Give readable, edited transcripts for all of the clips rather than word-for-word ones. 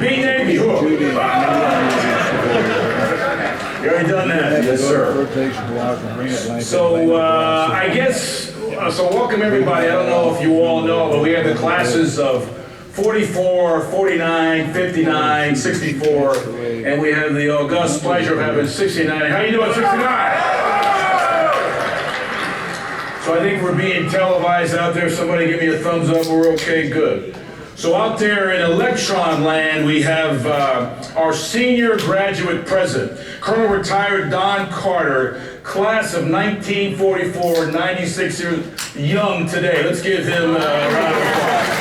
Be Navy. You already done that? Yes, sir. So, I guess, so welcome everybody. I don't know if you all know, but we have the classes of 44, 49, 59, 64, and we have the august pleasure of having 69. How you doing, 69? So I think we're being televised out there. Somebody give me a thumbs up. We're okay, good. So out there in Electron land, we have our senior graduate president, Colonel Retired Don Carter, class of 1944, 96 years young today. Let's give him a round of applause.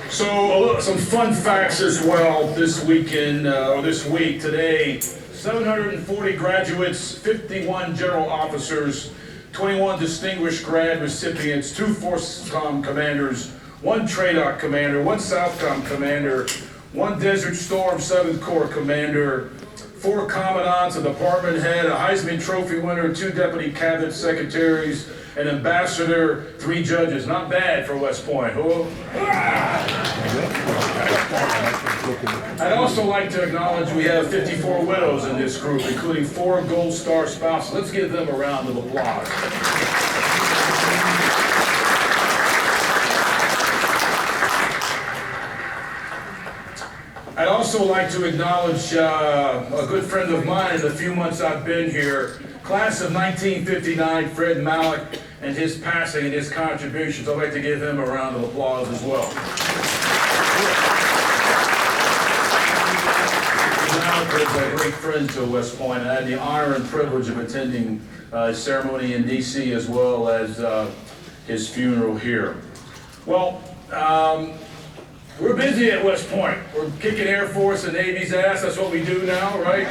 So some fun facts as well this weekend, or this week today. 740 graduates, 51 general officers, 21 distinguished grad recipients, 2 FORSCOM commanders, 1 TRADOC commander, 1 SOUTHCOM commander, 1 Desert Storm 7th Corps commander, 4 commandants, a department head, a Heisman Trophy winner, 2 deputy cabinet secretaries, an ambassador, 3 judges. Not bad for West Point. Oh. I'd also like to acknowledge we have 54 widows in this group, including 4 Gold Star spouses. Let's give them a round of applause. I'd also like to acknowledge a good friend of mine in the few months I've been here, class of 1959, Fred Malik, and his passing and his contributions. I'd like to give him a round of applause as well. Malik is a great friend to West Point. I had the honor and privilege of attending his ceremony in D.C. as well as his funeral here. Well, we're busy at West Point. We're kicking Air Force and Navy's ass. That's what we do now, right?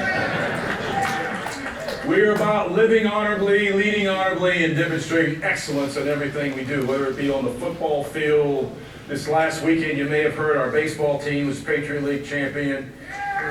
We're about living honorably, leading honorably, and demonstrating excellence in everything we do, whether it be on the football field. This last weekend, you may have heard our baseball team was Patriot League champion.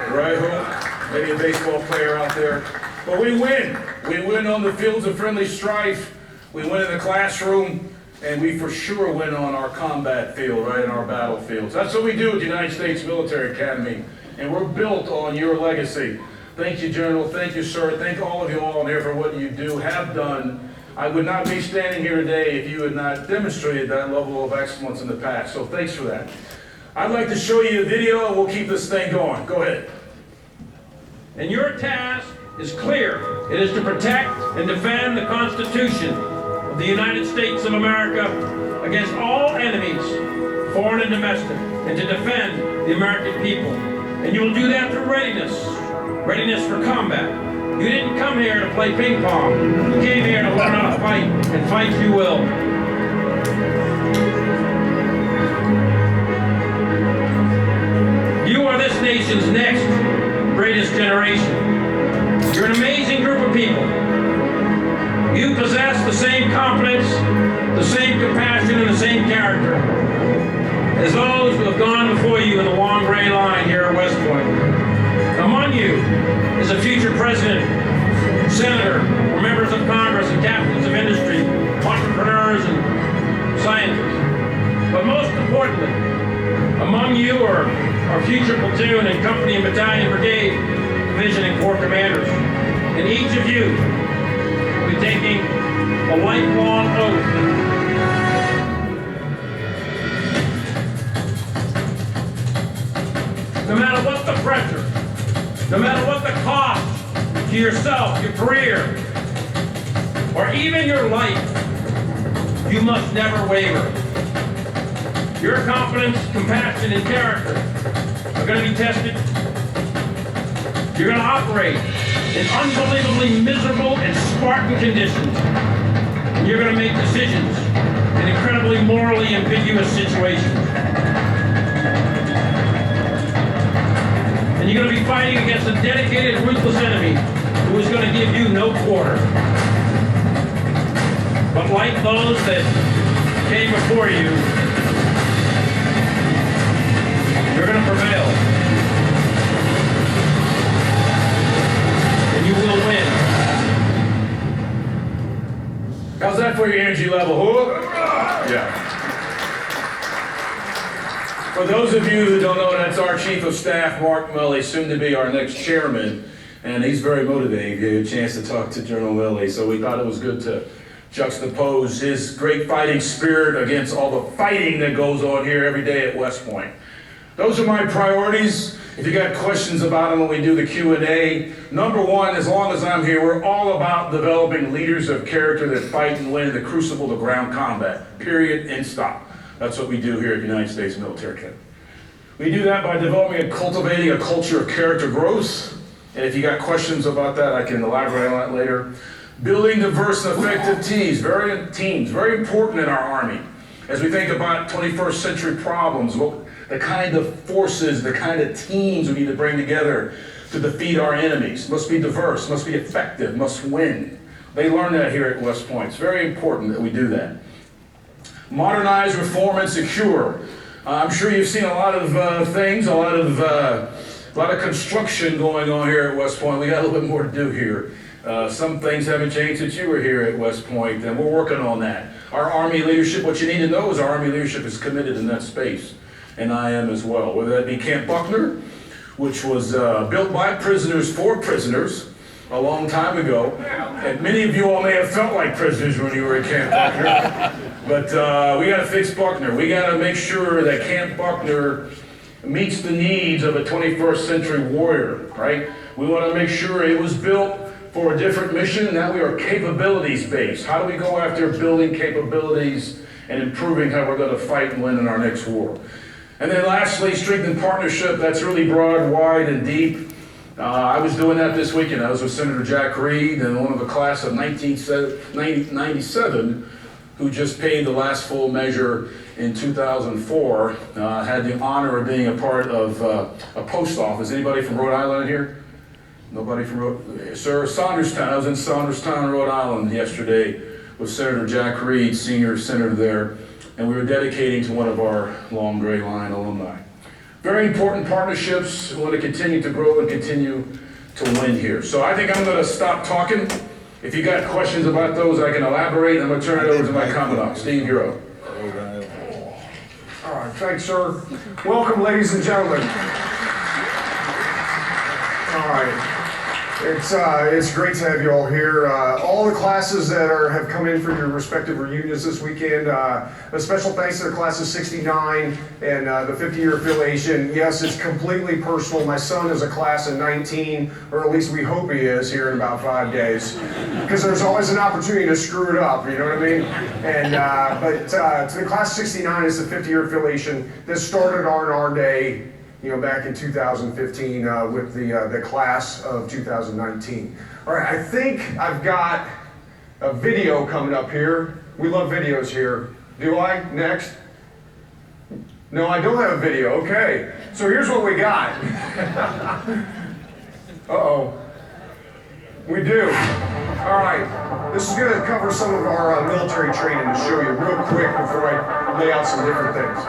Right, Hope? Maybe a baseball player out there. But we win. We win on the fields of friendly strife. We win in the classroom. And we for sure win on our combat field, right, in our battlefields. That's what we do at the United States Military Academy. And we're built on your legacy. Thank you, General. Thank you, sir. Thank all of you all here for what you do, have done. I would not be standing here today if you had not demonstrated that level of excellence in the past. So thanks for that. I'd like to show you a video, and we'll keep this thing going. Go ahead. And your task is clear. It is to protect and defend the Constitution of the United States of America against all enemies, foreign and domestic, and to defend the American people. And you will do that through readiness for combat. You didn't come here to play ping pong. You came here to learn how to fight, and fight you will. You are this nation's next greatest generation. You're an amazing group of people. You possess the same confidence, the same compassion, and the same character as those who have gone before you in the long gray line here at West Point. Among you is a future president, senator, or members of Congress and captains of industry, entrepreneurs and scientists. But most importantly, among you are our future platoon and company and battalion, brigade, division, and corps commanders. And each of you will be taking a lifelong oath no matter what the pressure, no matter what the cost to yourself, your career, or even your life, you must never waver. Your confidence, compassion, and character are going to be tested. You're going to operate in unbelievably miserable and Spartan conditions. And you're going to make decisions in incredibly morally ambiguous situations. And you're going to be fighting against a dedicated, ruthless enemy who is going to give you no quarter. But like those that came before you, you're going to prevail. And you will win. How's that for your energy level? Yeah. For those of you who don't know, that's our Chief of Staff, Mark Mully, soon to be our next chairman, and he's very motivating. You get a chance to talk to General Mully, so we thought it was good to juxtapose his great fighting spirit against all the fighting that goes on here every day at West Point. Those are my priorities. If you got questions about them when we do the Q&A, number one, as long as I'm here, we're all about developing leaders of character that fight and win in the crucible of ground combat, period, and stop. That's what we do here at United States Military Academy. We do that by developing and cultivating a culture of character growth. And if you got questions about that, I can elaborate on that later. Building diverse and effective teams, very important in our Army. As we think about 21st century problems, the kind of forces, the kind of teams we need to bring together to defeat our enemies. Must be diverse, must be effective, must win. They learn that here at West Point. It's very important that we do that. Modernize, reform, and secure. I'm sure you've seen a lot of things, a lot of construction going on here at West Point. We got a little bit more to do here. Some things haven't changed since you were here at West Point, and we're working on that. Our Army leadership, what you need to know is our Army leadership is committed in that space, and I am as well. Whether that be Camp Buckner, which was built by prisoners for prisoners a long time ago, and many of you all may have felt like prisoners when you were at Camp Buckner. But we got to fix Buckner. We got to make sure that Camp Buckner meets the needs of a 21st century warrior, right? We want to make sure it was built for a different mission, and now we are capabilities based. How do we go after building capabilities and improving how we're going to fight and win in our next war? And then lastly, strengthen partnership. That's really broad, wide, and deep. I was doing that this weekend. I was with Senator Jack Reed and one of the class of 1997 who just paid the last full measure in 2004, had the honor of being a part of a post office. Anybody from Rhode Island here? Nobody from Rhode Sir, Saunderstown. I was in Saunderstown, Rhode Island yesterday with Senator Jack Reed, senior senator there, and we were dedicating to one of our Long Gray Line alumni. Very important partnerships. We want to continue to grow and continue to win here. So I think I'm going to stop talking. If you got questions about those, I can elaborate. I'm going to turn it over to my Commandant. Steve, you're up. All right, thanks, sir. Welcome, ladies and gentlemen. All right. It's great to have you all here. All the classes that have come in for your respective reunions this weekend. A special thanks to the class of '69 and the 50-year affiliation. Yes, it's completely personal. My son is a class of 19, or at least we hope he is here in about 5 days, because there's always an opportunity to screw it up. You know what I mean? And but to the class of '69 is the 50-year affiliation that started on our day, you know, back in 2015 with the class of 2019. All right, I think I've got a video coming up here. We love videos here. Do I? Next? No, I don't have a video. Okay. So here's what we got. Uh-oh. We do. All right. This is going to cover some of our military training to show you real quick before I lay out some different things.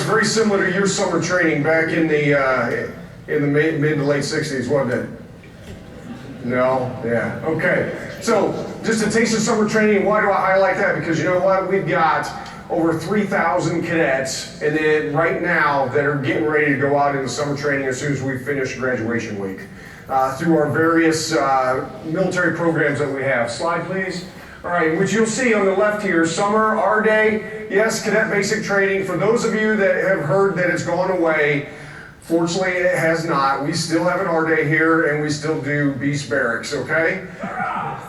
very similar to your summer training back in the mid to late 60s, wasn't it? No? Yeah. Okay. So, just a taste of summer training. Why do I highlight that? Because you know what? We've got over 3,000 cadets, and then right now that are getting ready to go out into summer training as soon as we finish graduation week through our various military programs that we have. Slide, please. All right, which you'll see on the left here, summer, our day, yes, cadet basic training. For those of you that have heard that it's gone away, fortunately it has not. We still have an our day here, and we still do Beast Barracks, okay?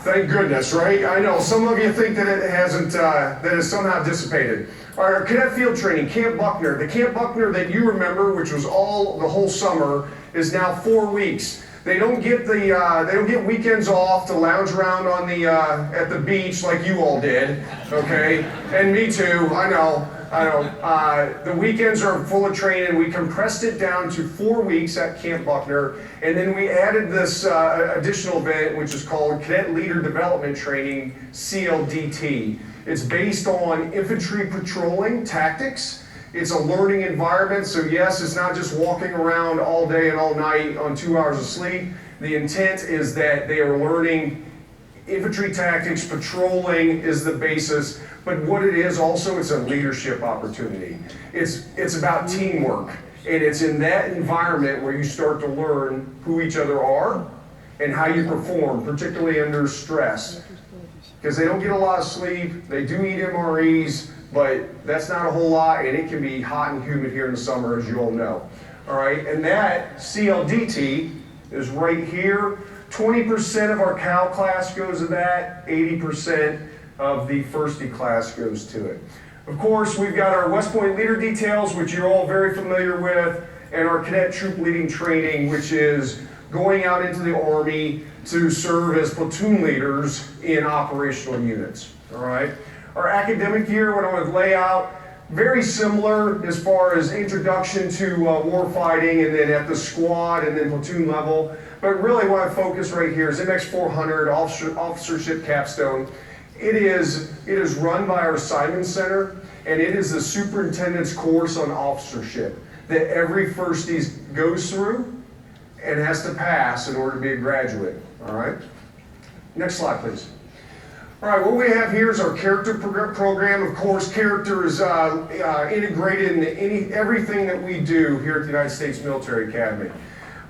Thank goodness, right? I know, some of you think that it hasn't, that it's somehow dissipated. All right, our cadet field training, Camp Buckner. The Camp Buckner that you remember, which was the whole summer, is now 4 weeks. They don't get weekends off to lounge around on the at the beach like you all did, okay? And me too. I know. The weekends are full of training. We compressed it down to 4 weeks at Camp Buckner, and then we added this additional event, which is called Cadet Leader Development Training, CLDT. It's based on infantry patrolling tactics. It's a learning environment, so yes, it's not just walking around all day and all night on 2 hours of sleep. The intent is that they are learning infantry tactics, patrolling is the basis, but what it is also, it's a leadership opportunity. It's about teamwork, and it's in that environment where you start to learn who each other are and how you perform, particularly under stress. Because they don't get a lot of sleep, they do eat MREs, but that's not a whole lot, and it can be hot and humid here in the summer, as you all know. All right, and that CLDT is right here. 20% of our Cal class goes to that, 80% of the Firstie class goes to it. Of course, we've got our West Point leader details, which you're all very familiar with, and our cadet troop leading training, which is going out into the Army to serve as platoon leaders in operational units. All right. Our academic year, what I want to lay out, very similar as far as introduction to war fighting, and then at the squad and then platoon level. But really what I focus right here is MX400 officership capstone. It is run by our Simon Center, and it is the superintendent's course on officership that every firstie goes through and has to pass in order to be a graduate. All right. Next slide, please. All right, what we have here is our character program. Of course, character is integrated into everything that we do here at the United States Military Academy.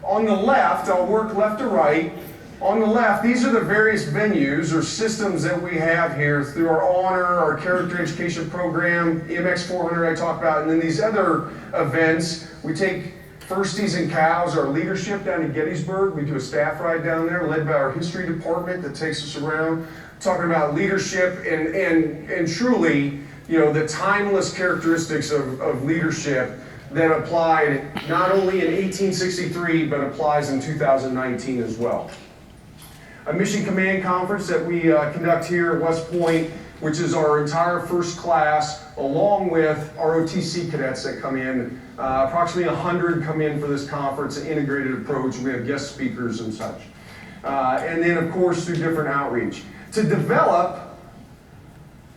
On the left, I'll work left to right. On the left, these are the various venues or systems that we have here through our honor, our character education program, MX400 I talked about, and then these other events. We take Firsties and Cows, our leadership down to Gettysburg. We do a staff ride down there led by our history department that takes us around, talking about leadership and truly, you know, the timeless characteristics of leadership that applied not only in 1863, but applies in 2019 as well. A mission command conference that we conduct here at West Point, which is our entire first class, along with ROTC cadets that come in. Approximately 100 come in for this conference, an integrated approach. We have guest speakers and such. And then, of course, through different outreach. To develop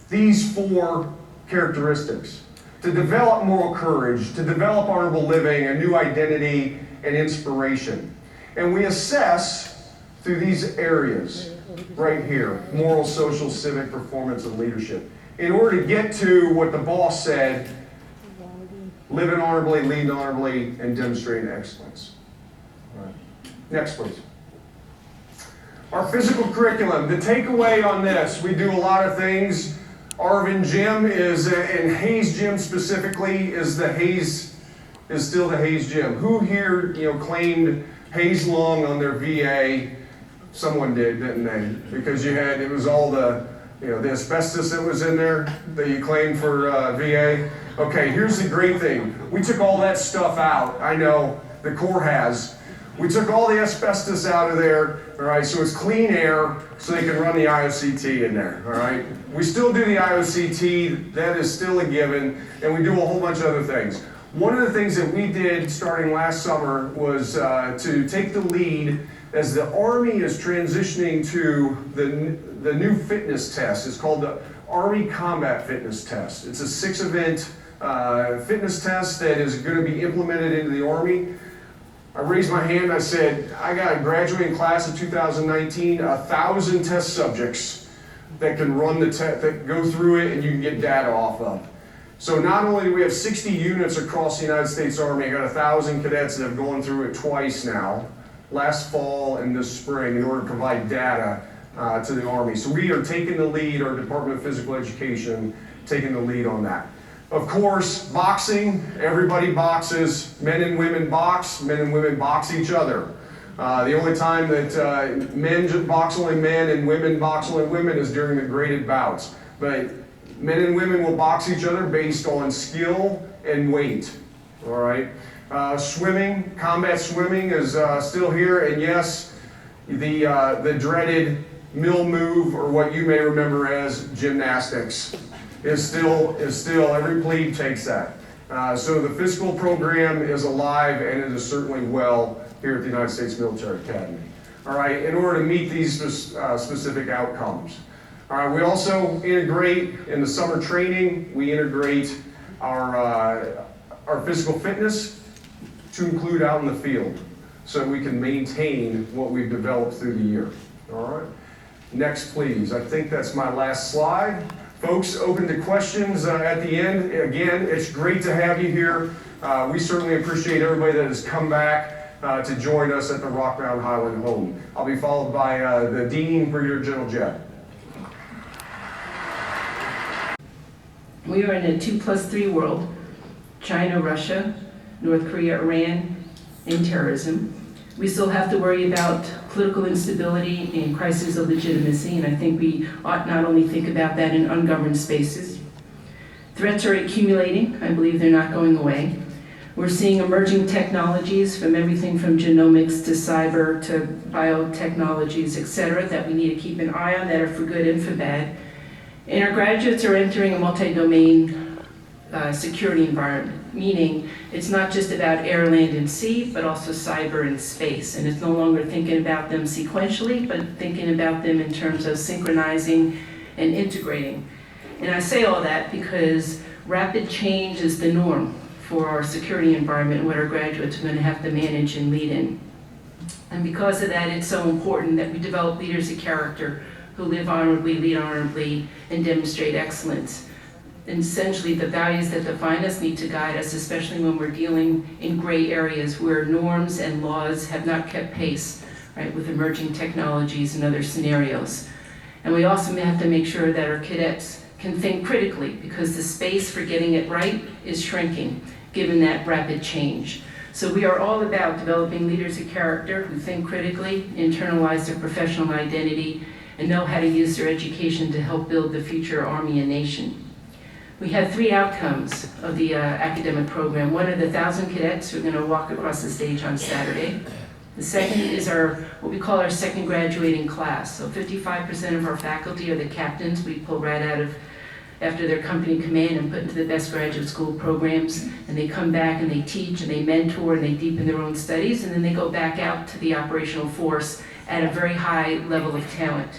these 4 characteristics, to develop moral courage, to develop honorable living, a new identity, and inspiration. And we assess through these areas right here, moral, social, civic, performance, and leadership. In order to get to what the boss said, living honorably, leading honorably, and demonstrating excellence. All right. Next, please. Our physical curriculum, the takeaway on this, we do a lot of things. Arvin Gym is, and Hayes Gym specifically, is still the Hayes Gym. Who here, claimed Hayes Lung on their VA? Someone did, didn't they? Because it was all the asbestos that was in there that you claimed for VA. Okay, here's the great thing. We took all that stuff out. I know, the Corps has. We took all the asbestos out of there, all right, so it's clean air, so they can run the IOCT in there, all right? We still do the IOCT, that is still a given, and we do a whole bunch of other things. One of the things that we did starting last summer was to take the lead as the Army is transitioning to the new fitness test. It's called the Army Combat Fitness Test. It's a 6-event fitness test that is going to be implemented into the Army. I raised my hand, I said, I got a graduating class of 2019, 1,000 test subjects that can run the test, that go through it and you can get data off of. So not only do we have 60 units across the United States Army, I got 1,000 cadets that have gone through it twice now, last fall and this spring, in order to provide data to the Army. So we are taking the lead, our Department of Physical Education, taking the lead on that. Of course, boxing, everybody boxes, men and women box each other. The only time that men just box only men and women box only women is during the graded bouts. But men and women will box each other based on skill and weight, all right? Swimming, combat swimming is still here, and yes, the dreaded mill move, or what you may remember as gymnastics, is still every plebe takes that. So the physical program is alive, and it is certainly well here at the United States Military Academy. All right, in order to meet these specific outcomes. All right, we also integrate in the summer training, we integrate our physical fitness to include out in the field so we can maintain what we've developed through the year. All right, next please. I think that's my last slide. Folks, open to questions at the end. Again, it's great to have you here. We certainly appreciate everybody that has come back to join us at the Rock Mountain Highland home. I'll be followed by the Dean, Brigadier General Jett. We are in a 2+3 world: China, Russia, North Korea, Iran, and terrorism. We still have to worry about political instability and crises of legitimacy, and I think we ought not only think about that in ungoverned spaces. Threats are accumulating. I believe they're not going away. We're seeing emerging technologies, from everything from genomics to cyber to biotechnologies, et cetera, that we need to keep an eye on, that are for good and for bad. And our graduates are entering a multi-domain security environment, meaning it's not just about air, land, and sea, but also cyber and space. And it's no longer thinking about them sequentially, but thinking about them in terms of synchronizing and integrating. And I say all that because rapid change is the norm for our security environment and what our graduates are going to have to manage and lead in. And because of that, it's so important that we develop leaders of character who live honorably, lead honorably, and demonstrate excellence. And essentially, the values that define us need to guide us, especially when we're dealing in gray areas where norms and laws have not kept pace, right, with emerging technologies and other scenarios. And we also have to make sure that our cadets can think critically, because the space for getting it right is shrinking, given that rapid change. So we are all about developing leaders of character who think critically, internalize their professional identity, and know how to use their education to help build the future Army and nation. We have 3 outcomes of the academic program. One are the 1,000 cadets who are going to walk across the stage on Saturday. The second is what we call our second graduating class. So 55% of our faculty are the captains we pull right out of after their company command and put into the best graduate school programs. And they come back and they teach and they mentor and they deepen their own studies, and then they go back out to the operational force at a very high level of talent.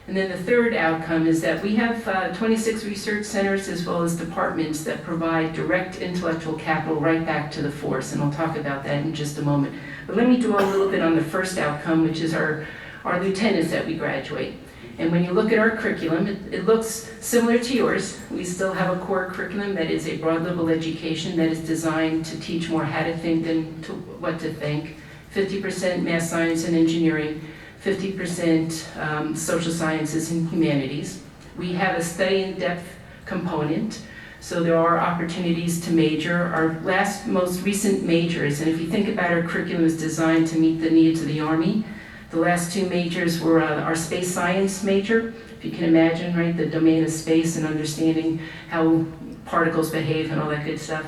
And then the third outcome is that we have 26 research centers as well as departments that provide direct intellectual capital right back to the force, and I'll talk about that in just a moment. But let me dwell a little bit on the first outcome, which is our lieutenants that we graduate. And when you look at our curriculum, it looks similar to yours. We still have a core curriculum that is a broad level education that is designed to teach more how to think than to what to think. 50% math, science, and engineering, 50% social sciences and humanities. We have a study in depth component, so there are opportunities to major. Our most recent majors, and if you think about our curriculum, is designed to meet the needs of the Army. The last 2 majors were our space science major, if you can imagine, right, the domain of space and understanding how particles behave and all that good stuff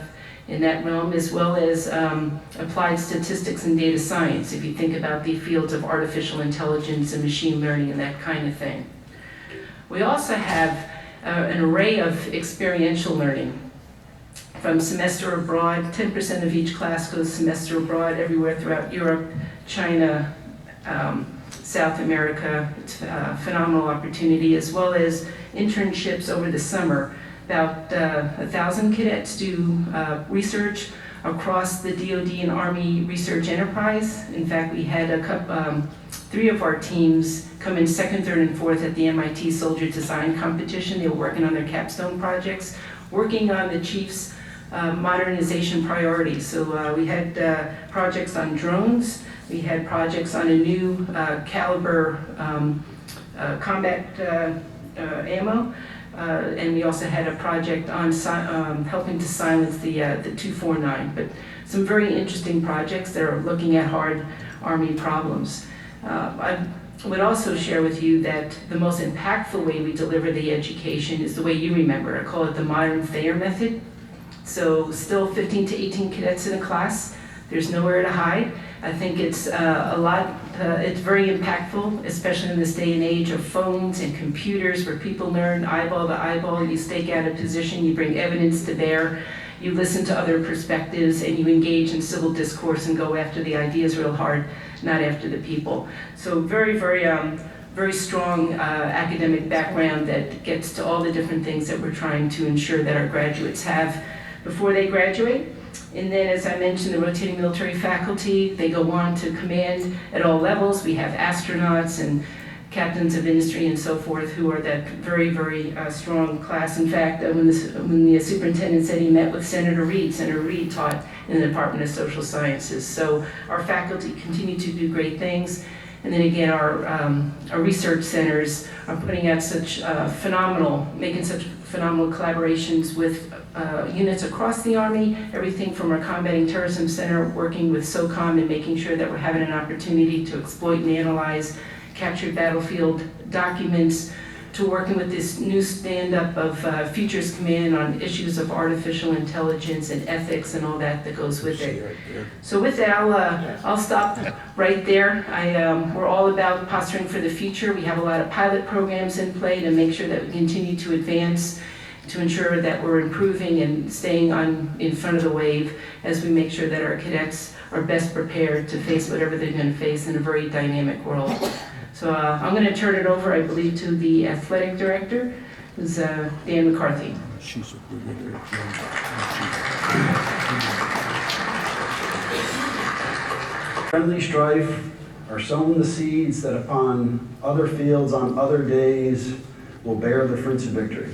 in that realm, as well as applied statistics and data science, if you think about the fields of artificial intelligence and machine learning and that kind of thing. We also have an array of experiential learning. From semester abroad, 10% of each class goes semester abroad everywhere throughout Europe, China, South America. It's a phenomenal opportunity, as well as internships over the summer About 1,000 cadets do research across the DoD and Army research enterprise. In fact, we had 3 of our teams come in second, third, and fourth at the MIT Soldier Design Competition. They were working on their capstone projects, working on the chief's modernization priorities. So we had projects on drones, we had projects on a new caliber combat ammo, and we also had a project on helping to silence the 249. But some very interesting projects that are looking at hard Army problems. I would also share with you that the most impactful way we deliver the education is the way you remember. I call it the modern Thayer method. So still 15 to 18 cadets in a class. There's nowhere to hide. I think it's it's very impactful, especially in this day and age of phones and computers where people learn eyeball to eyeball. You stake out a position, you bring evidence to bear, you listen to other perspectives, and you engage in civil discourse and go after the ideas real hard, not after the people. So very, very strong academic background that gets to all the different things that we're trying to ensure that our graduates have before they graduate. And then, as I mentioned, the rotating military faculty, they go on to command at all levels. We have astronauts and captains of industry and so forth who are that very, very strong class. In fact, when the superintendent said he met with Senator Reed taught in the Department of Social Sciences. So our faculty continue to do great things. And then again, our research centers are putting out making such phenomenal collaborations with units across the Army, everything from our Combating Terrorism Center, working with SOCOM and making sure that we're having an opportunity to exploit and analyze captured battlefield documents, to working with this new stand-up of Futures Command on issues of artificial intelligence and ethics and all that goes with it. So with that, I'll stop right there. We're all about posturing for the future. We have a lot of pilot programs in play to make sure that we continue to advance, to ensure that we're improving and staying in front of the wave as we make sure that our cadets are best prepared to face whatever they're going to face in a very dynamic world. So I'm going to turn it over, I believe, to the athletic director, who's Dan McCarthy. Friendly strife are sown the seeds that upon other fields on other days will bear the fruits of victory.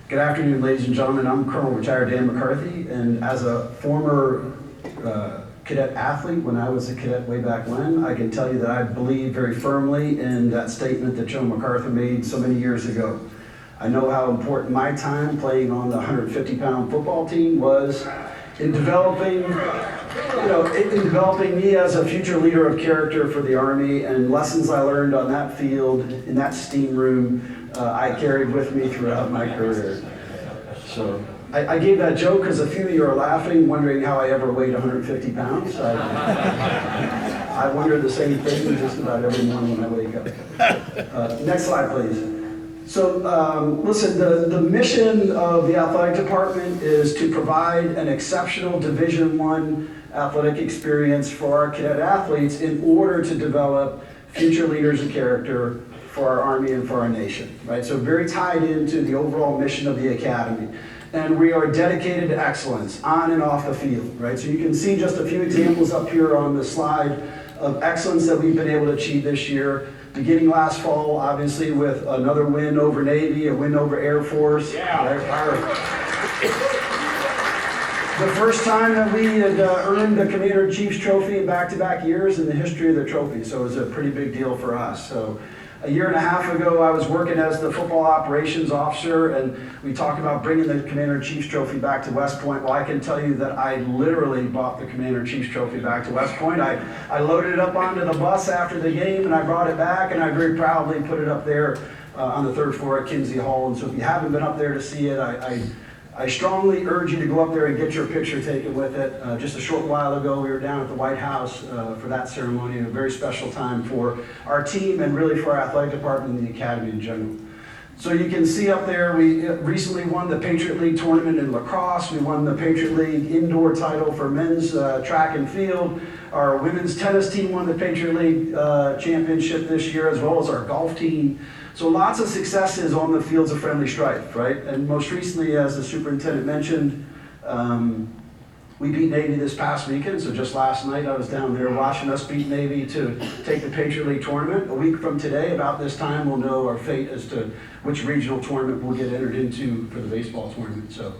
Good afternoon, ladies and gentlemen. I'm Colonel Retired Dan McCarthy, and as a former cadet athlete, when I was a cadet way back when, I can tell you that I believe very firmly in that statement that Joe MacArthur made so many years ago. I know how important my time playing on the 150-pound football team was in developing, in developing me as a future leader of character for the Army, and lessons I learned on that field, in that steam room, I carried with me throughout my career. So I gave that joke because a few of you are laughing, wondering how I ever weighed 150 pounds. I wonder the same thing just about every morning when I wake up. Next slide, please. So listen, the mission of the athletic department is to provide an exceptional Division I athletic experience for our cadet athletes in order to develop future leaders of character for our Army and for our nation, right? So very tied into the overall mission of the Academy. And we are dedicated to excellence on and off the field, right? So you can see just a few examples up here on the slide of excellence that we've been able to achieve this year. Beginning last fall, obviously, with another win over Navy, a win over Air Force. Yeah. The first time that we had earned the Commander-in-Chief's trophy in back-to-back years in the history of the trophy, so it was a pretty big deal for us. So a year and a half ago, I was working as the football operations officer, and we talked about bringing the Commander-in-Chief's trophy back to West Point. Well, I can tell you that I literally brought the Commander-in-Chief's trophy back to West Point. I loaded it up onto the bus after the game, and I brought it back, and I very proudly put it up there on the third floor at Kinsey Hall. And so if you haven't been up there to see it, I strongly urge you to go up there and get your picture taken with it. Just a short while ago, we were down at the White House for that ceremony, a very special time for our team and really for our athletic department and the Academy in general. So you can see up there, we recently won the Patriot League tournament in lacrosse. We won the Patriot League indoor title for men's track and field. Our women's tennis team won the Patriot League championship this year, as well as our golf team. So lots of successes on the fields of Friendly Strife, right? And most recently, as the superintendent mentioned, we beat Navy this past weekend. So just last night, I was down there watching us beat Navy to take the Patriot League tournament. A week from today, about this time, we'll know our fate as to which regional tournament we'll get entered into for the baseball tournament. So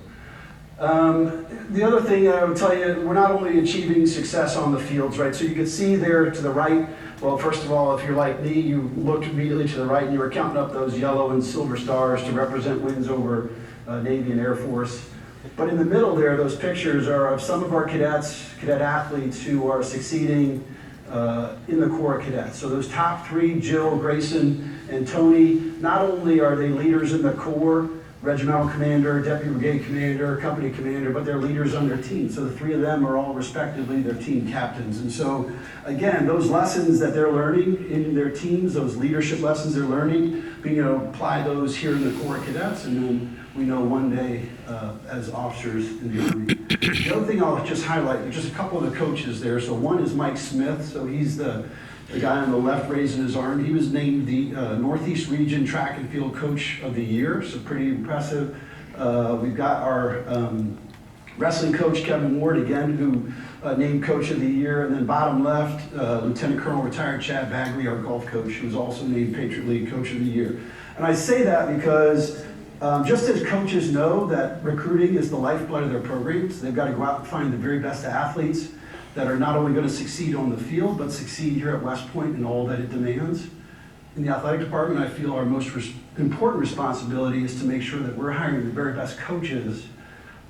the other thing I would tell you, we're not only achieving success on the fields, right? So you can see there to the right, well, first of all, if you're like me, you looked immediately to the right and you were counting up those yellow and silver stars to represent wins over Navy and Air Force. But in the middle there, those pictures are of some of our cadets, cadet athletes who are succeeding in the Corps of Cadets. So those top three, Jill, Grayson, and Tony, not only are they leaders in the Corps, regimental commander, deputy brigade commander, company commander, but they're leaders on their team. So the three of them are all respectively their team captains. And so, again, those lessons that they're learning in their teams, those leadership lessons they're learning, being able to apply those here in the Corps of Cadets, and then we know one day as officers in the Army. The other thing I'll just highlight, just a couple of the coaches there. So one is Mike Smith. So he's the guy on the left raising his arm. He was named the Northeast Region Track and Field Coach of the Year, so pretty impressive. We've got our wrestling coach, Kevin Ward, again, who named Coach of the Year. And then bottom left, Lieutenant Colonel retired Chad Bagley, our golf coach, who was also named Patriot League Coach of the Year. And I say that because just as coaches know that recruiting is the lifeblood of their programs, they've got to go out and find the very best athletes that are not only going to succeed on the field, but succeed here at West Point in all that it demands. In the athletic department, I feel our most important responsibility is to make sure that we're hiring the very best coaches,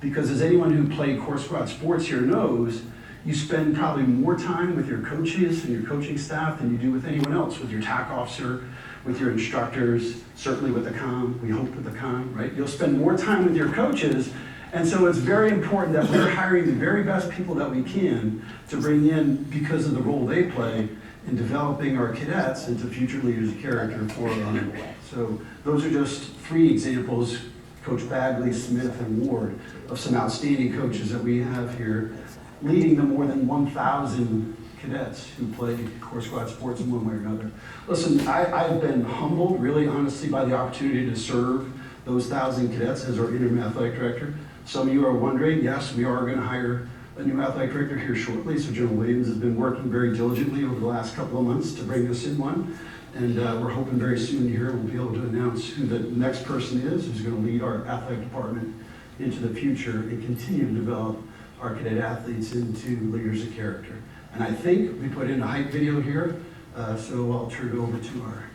because as anyone who played Corps Squad sports here knows, you spend probably more time with your coaches and your coaching staff than you do with anyone else, with your TAC officer, with your instructors, certainly with the comm, we hope with the comm, right? You'll spend more time with your coaches. And so it's very important that we're hiring the very best people that we can to bring in because of the role they play in developing our cadets into future leaders of character for our Army. So those are just three examples, Coach Bagley, Smith, and Ward, of some outstanding coaches that we have here, leading the more than 1,000 cadets who play Corps Squad sports in one way or another. Listen, I've been humbled, really honestly, by the opportunity to serve those 1,000 cadets as our interim athletic director. Some of you are wondering, yes, we are going to hire a new athletic director here shortly. So General Williams has been working very diligently over the last couple of months to bring us in one. And we're hoping very soon here we'll be able to announce who the next person is who's going to lead our athletic department into the future and continue to develop our cadet athletes into leaders of character. And I think we put in a hype video here, so I'll turn it over to our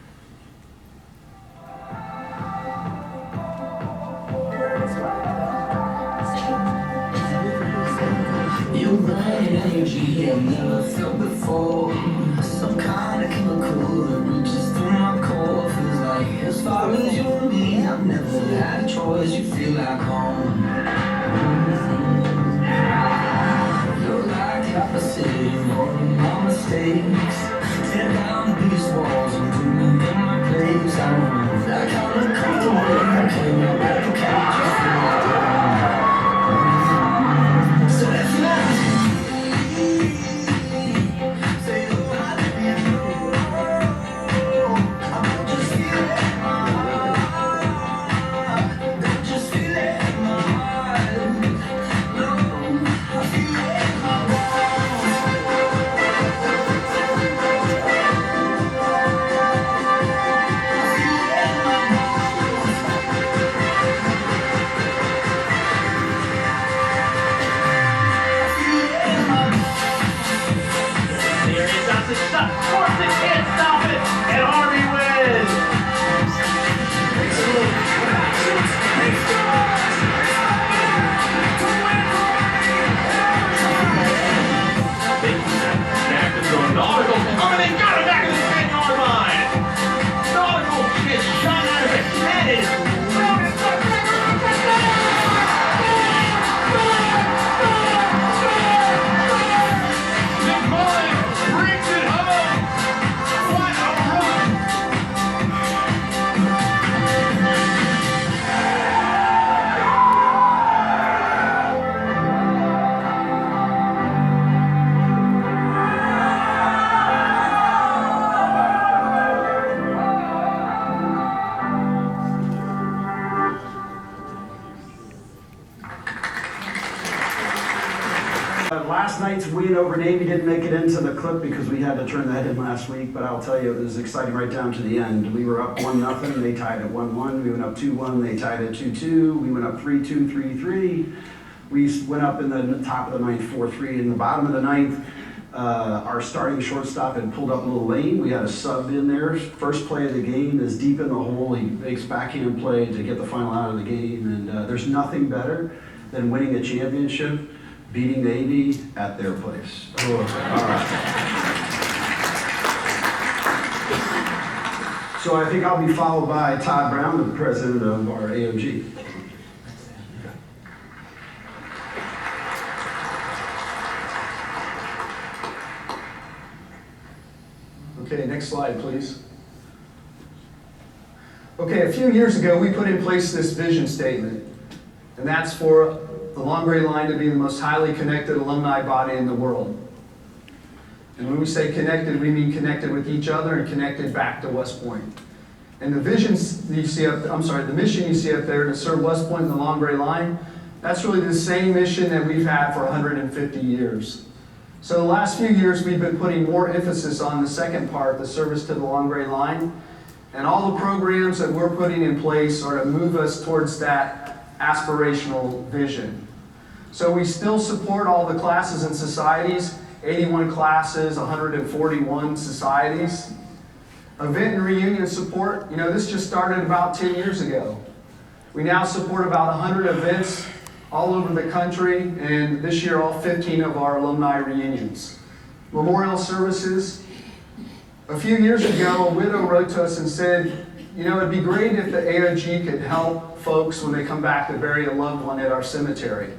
Your bright energy I've never felt before. Some kind of chemical that reaches through my core. Feels like as far as you and me, I've never had a choice. You feel like home. You're like the opposite of all of my mistakes. Tear down these walls and put me in my place. I don't know that kind of comfortable. I can't replicate. Just feel like home. So let's not say the right thing. I just feel it in my heart. Don't just feel it in my heart. No, I feel it in my bones. win over Navy didn't make it into the clip because we had to turn that in last week, but I'll tell you, it was exciting right down to the end. We were up 1-0, they tied at 1-1. We went up 2-1, they tied at 2-2. We went up 3-2, 3-3. We went up in the top of the ninth, 4-3. In the bottom of the ninth, our starting shortstop had pulled up a little lane. We had a sub in there. First play of the game is deep in the hole. He makes backhand play to get the final out of the game. And there's nothing better than winning a championship, beating Navy at their place. All right. So I think I'll be followed by Todd Brown, the president of our AOG. Okay, next slide, please. Okay, a few years ago, we put in place this vision statement, and that's for the Long Gray Line to be the most highly connected alumni body in the world. And when we say connected, we mean connected with each other and connected back to West Point. And the visions you see up, the mission you see up there to serve West Point and the Long Gray Line, that's really the same mission that we've had for 150 years. So the last few years, we've been putting more emphasis on the second part, the service to the Long Gray Line. And all the programs that we're putting in place are to move us towards that aspirational vision. So we still support all the classes and societies, 81 classes, 141 societies. Event and reunion support, this just started about 10 years ago. We now support about 100 events all over the country, and this year all 15 of our alumni reunions. Memorial services. A few years ago, a widow wrote to us and said, it'd be great if the AOG could help folks when they come back to bury a loved one at our cemetery.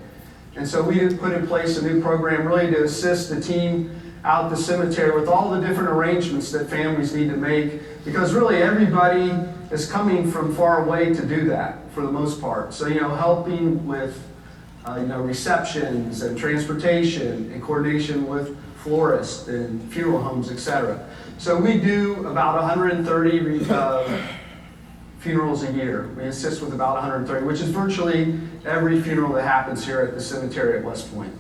And so we put in place a new program really to assist the team out at the cemetery with all the different arrangements that families need to make, because really everybody is coming from far away to do that for the most part. So, helping with receptions and transportation and coordination with florists and funeral homes, etc. So we do about 130 funerals a year. We assist with about 130, which is virtually every funeral that happens here at the cemetery at West Point.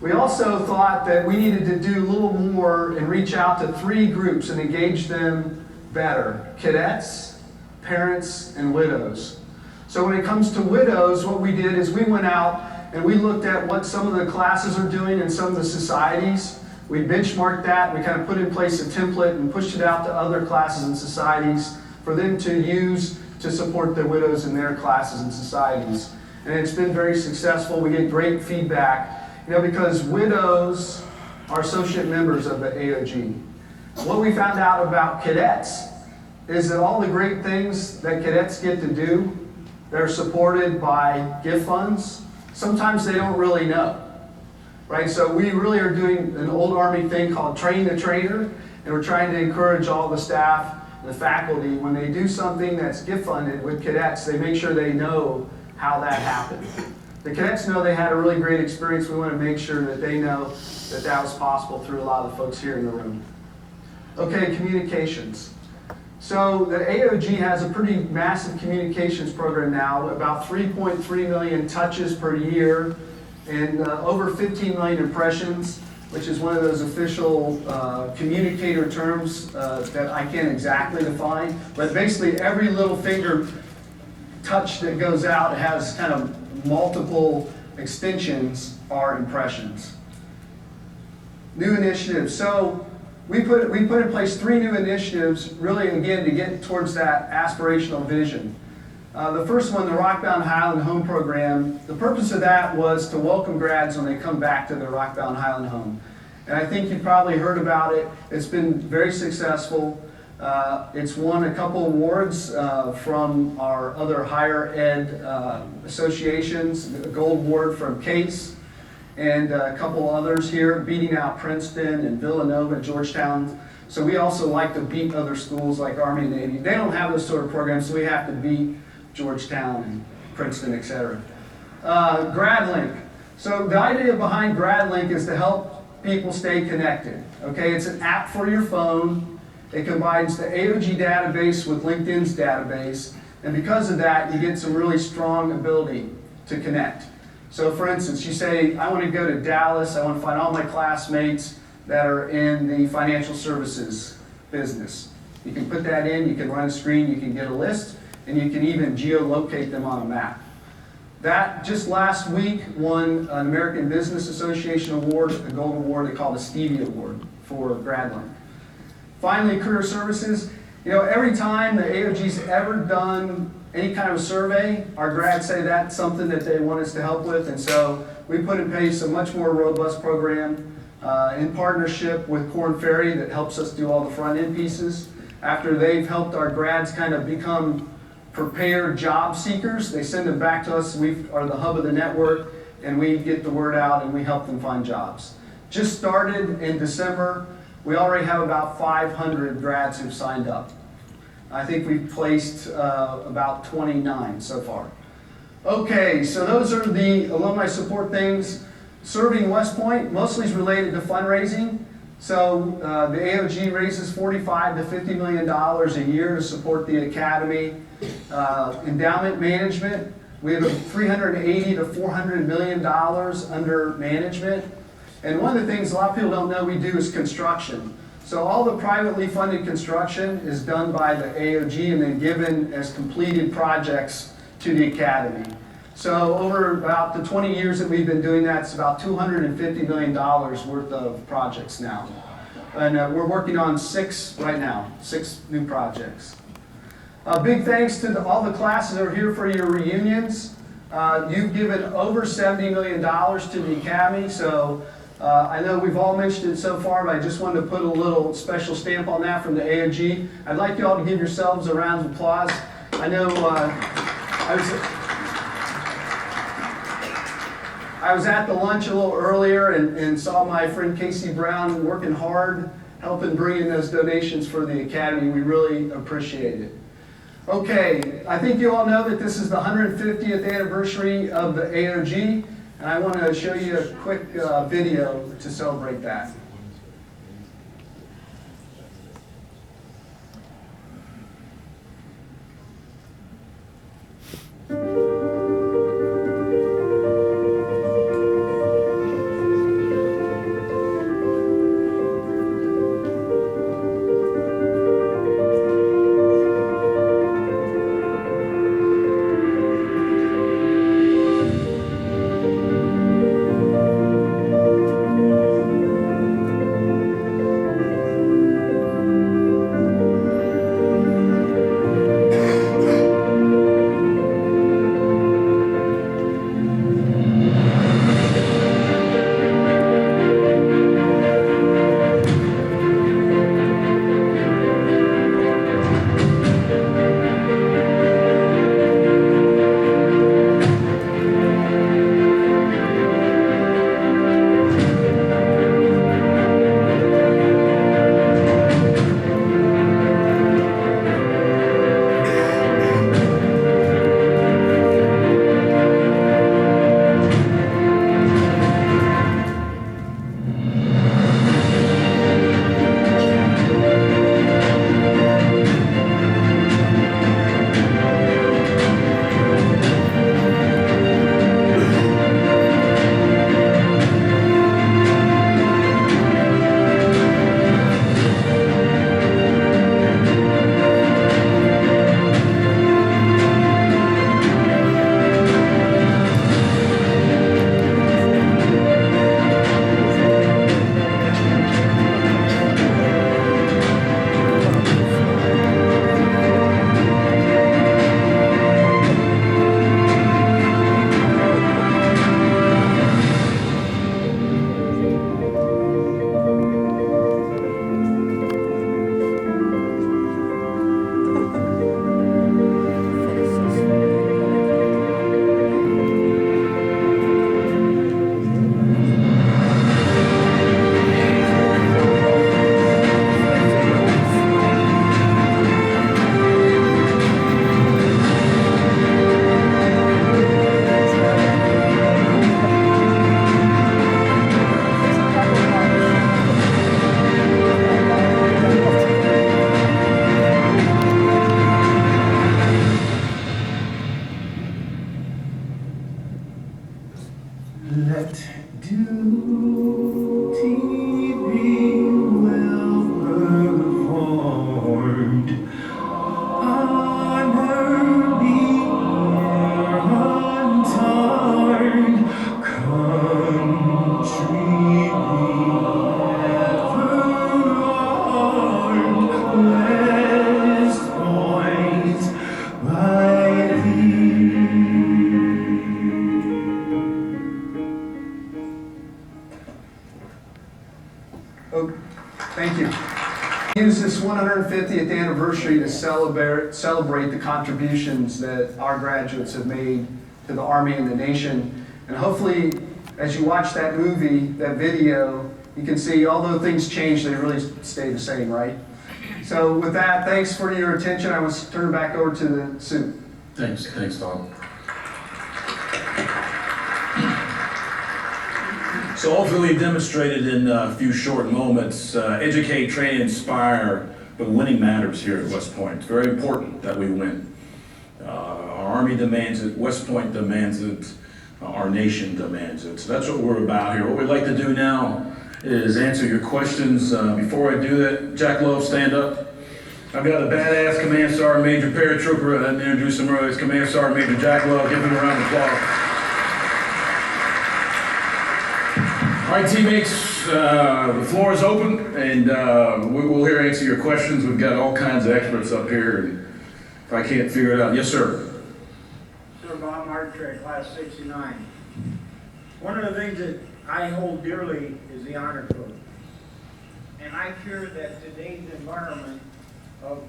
We also thought that we needed to do a little more and reach out to 3 groups and engage them better: cadets, parents, and widows. So when it comes to widows, what we did is we went out and we looked at what some of the classes are doing in some of the societies. We benchmarked that, we kind of put in place a template and pushed it out to other classes and societies for them to use to support the widows in their classes and societies. And it's been very successful. We get great feedback, because widows are associate members of the AOG. What we found out about cadets is that all the great things that cadets get to do, they're supported by gift funds. Sometimes they don't really know, right? So we really are doing an old Army thing called Train the Trainer, and we're trying to encourage all the staff and the faculty, when they do something that's gift funded with cadets, they make sure they know how that happened. The cadets know they had a really great experience. We want to make sure that they know that that was possible through a lot of the folks here in the room. Okay, communications. So the AOG has a pretty massive communications program now, about 3.3 million touches per year and over 15 million impressions, which is one of those official communicator terms that I can't exactly define. But basically every little finger touch that goes out has kind of multiple extensions are impressions. New initiatives. So we put in place 3 new initiatives, really, again, to get towards that aspirational vision. The first one, the Rockbound Highland Home Program, the purpose of that was to welcome grads when they come back to their Rockbound Highland home. And I think you've probably heard about it. It's been very successful. It's won a couple awards from our other higher ed associations, a gold award from CASE, and a couple others here, beating out Princeton and Villanova and Georgetown. So we also like to beat other schools like Army and Navy. They don't have those sort of programs, so we have to beat Georgetown and Princeton, etc. GradLink. So the idea behind GradLink is to help people stay connected. Okay, it's an app for your phone. It combines the AOG database with LinkedIn's database, and because of that, you get some really strong ability to connect. So for instance, you say, I want to go to Dallas, I want to find all my classmates that are in the financial services business. You can put that in, you can run a screen, you can get a list, and you can even geolocate them on a map. That just last week won an American Business Association award, a gold award they call the Stevie Award for GradLink. Finally, career services. You know, every time the AOG's ever done any kind of a survey, our grads say that's something that they want us to help with, and so we put in place a much more robust program in partnership with Korn Ferry that helps us do all the front end pieces. After they've helped our grads kind of become prepared job seekers, they send them back to us. We are the hub of the network, and we get the word out and we help them find jobs. Just started in December. We already have about 500 grads who've signed up. I think we've placed about 29 so far. Okay, so those are the alumni support things. Serving West Point mostly is related to fundraising. So the AOG raises $45 to $50 million a year to support the academy. Endowment management, we have $380 to $400 million under management. And one of the things a lot of people don't know we do is construction. So all the privately funded construction is done by the AOG and then given as completed projects to the academy. So over about the 20 years that we've been doing that, it's about $250 million worth of projects now. And we're working on 6 right now, 6 new projects. Big thanks to all the classes that are here for your reunions. You've given over $70 million to the academy, so I know we've all mentioned it so far, but I just wanted to put a little special stamp on that from the AOG. I'd like you all to give yourselves a round of applause. I know I was at the lunch a little earlier and saw my friend Casey Brown working hard, helping bring in those donations for the academy. We really appreciate it. Okay, I think you all know that this is the 150th anniversary of the AOG, and I want to show you a quick video to celebrate that. Oh, thank you. Use this 150th anniversary to celebrate the contributions that our graduates have made to the Army and the nation. And hopefully, as you watch that movie, that video, you can see although things change, they really stay the same, right? So with that, thanks for your attention. I will turn it back over to the Sue. Thanks, Tom. So hopefully we've demonstrated in a few short moments, educate, train, inspire, but winning matters here at West Point. It's very important that we win. Our Army demands it, West Point demands it, our nation demands it. So that's what we're about here. What we'd like to do now is answer your questions. Before I do that, Jack Love, stand up. I've got a badass Command Sergeant Major paratrooper. I didn't introduce him earlier. It's Command Sergeant Major Jack Love. Give him a round of applause. All right, teammates, the floor is open, and we will here answer your questions. We've got all kinds of experts up here, and if I can't figure it out, yes, sir. Sir Bob Martrey, class 69. One of the things that I hold dearly is the honor code. And I fear that today's environment of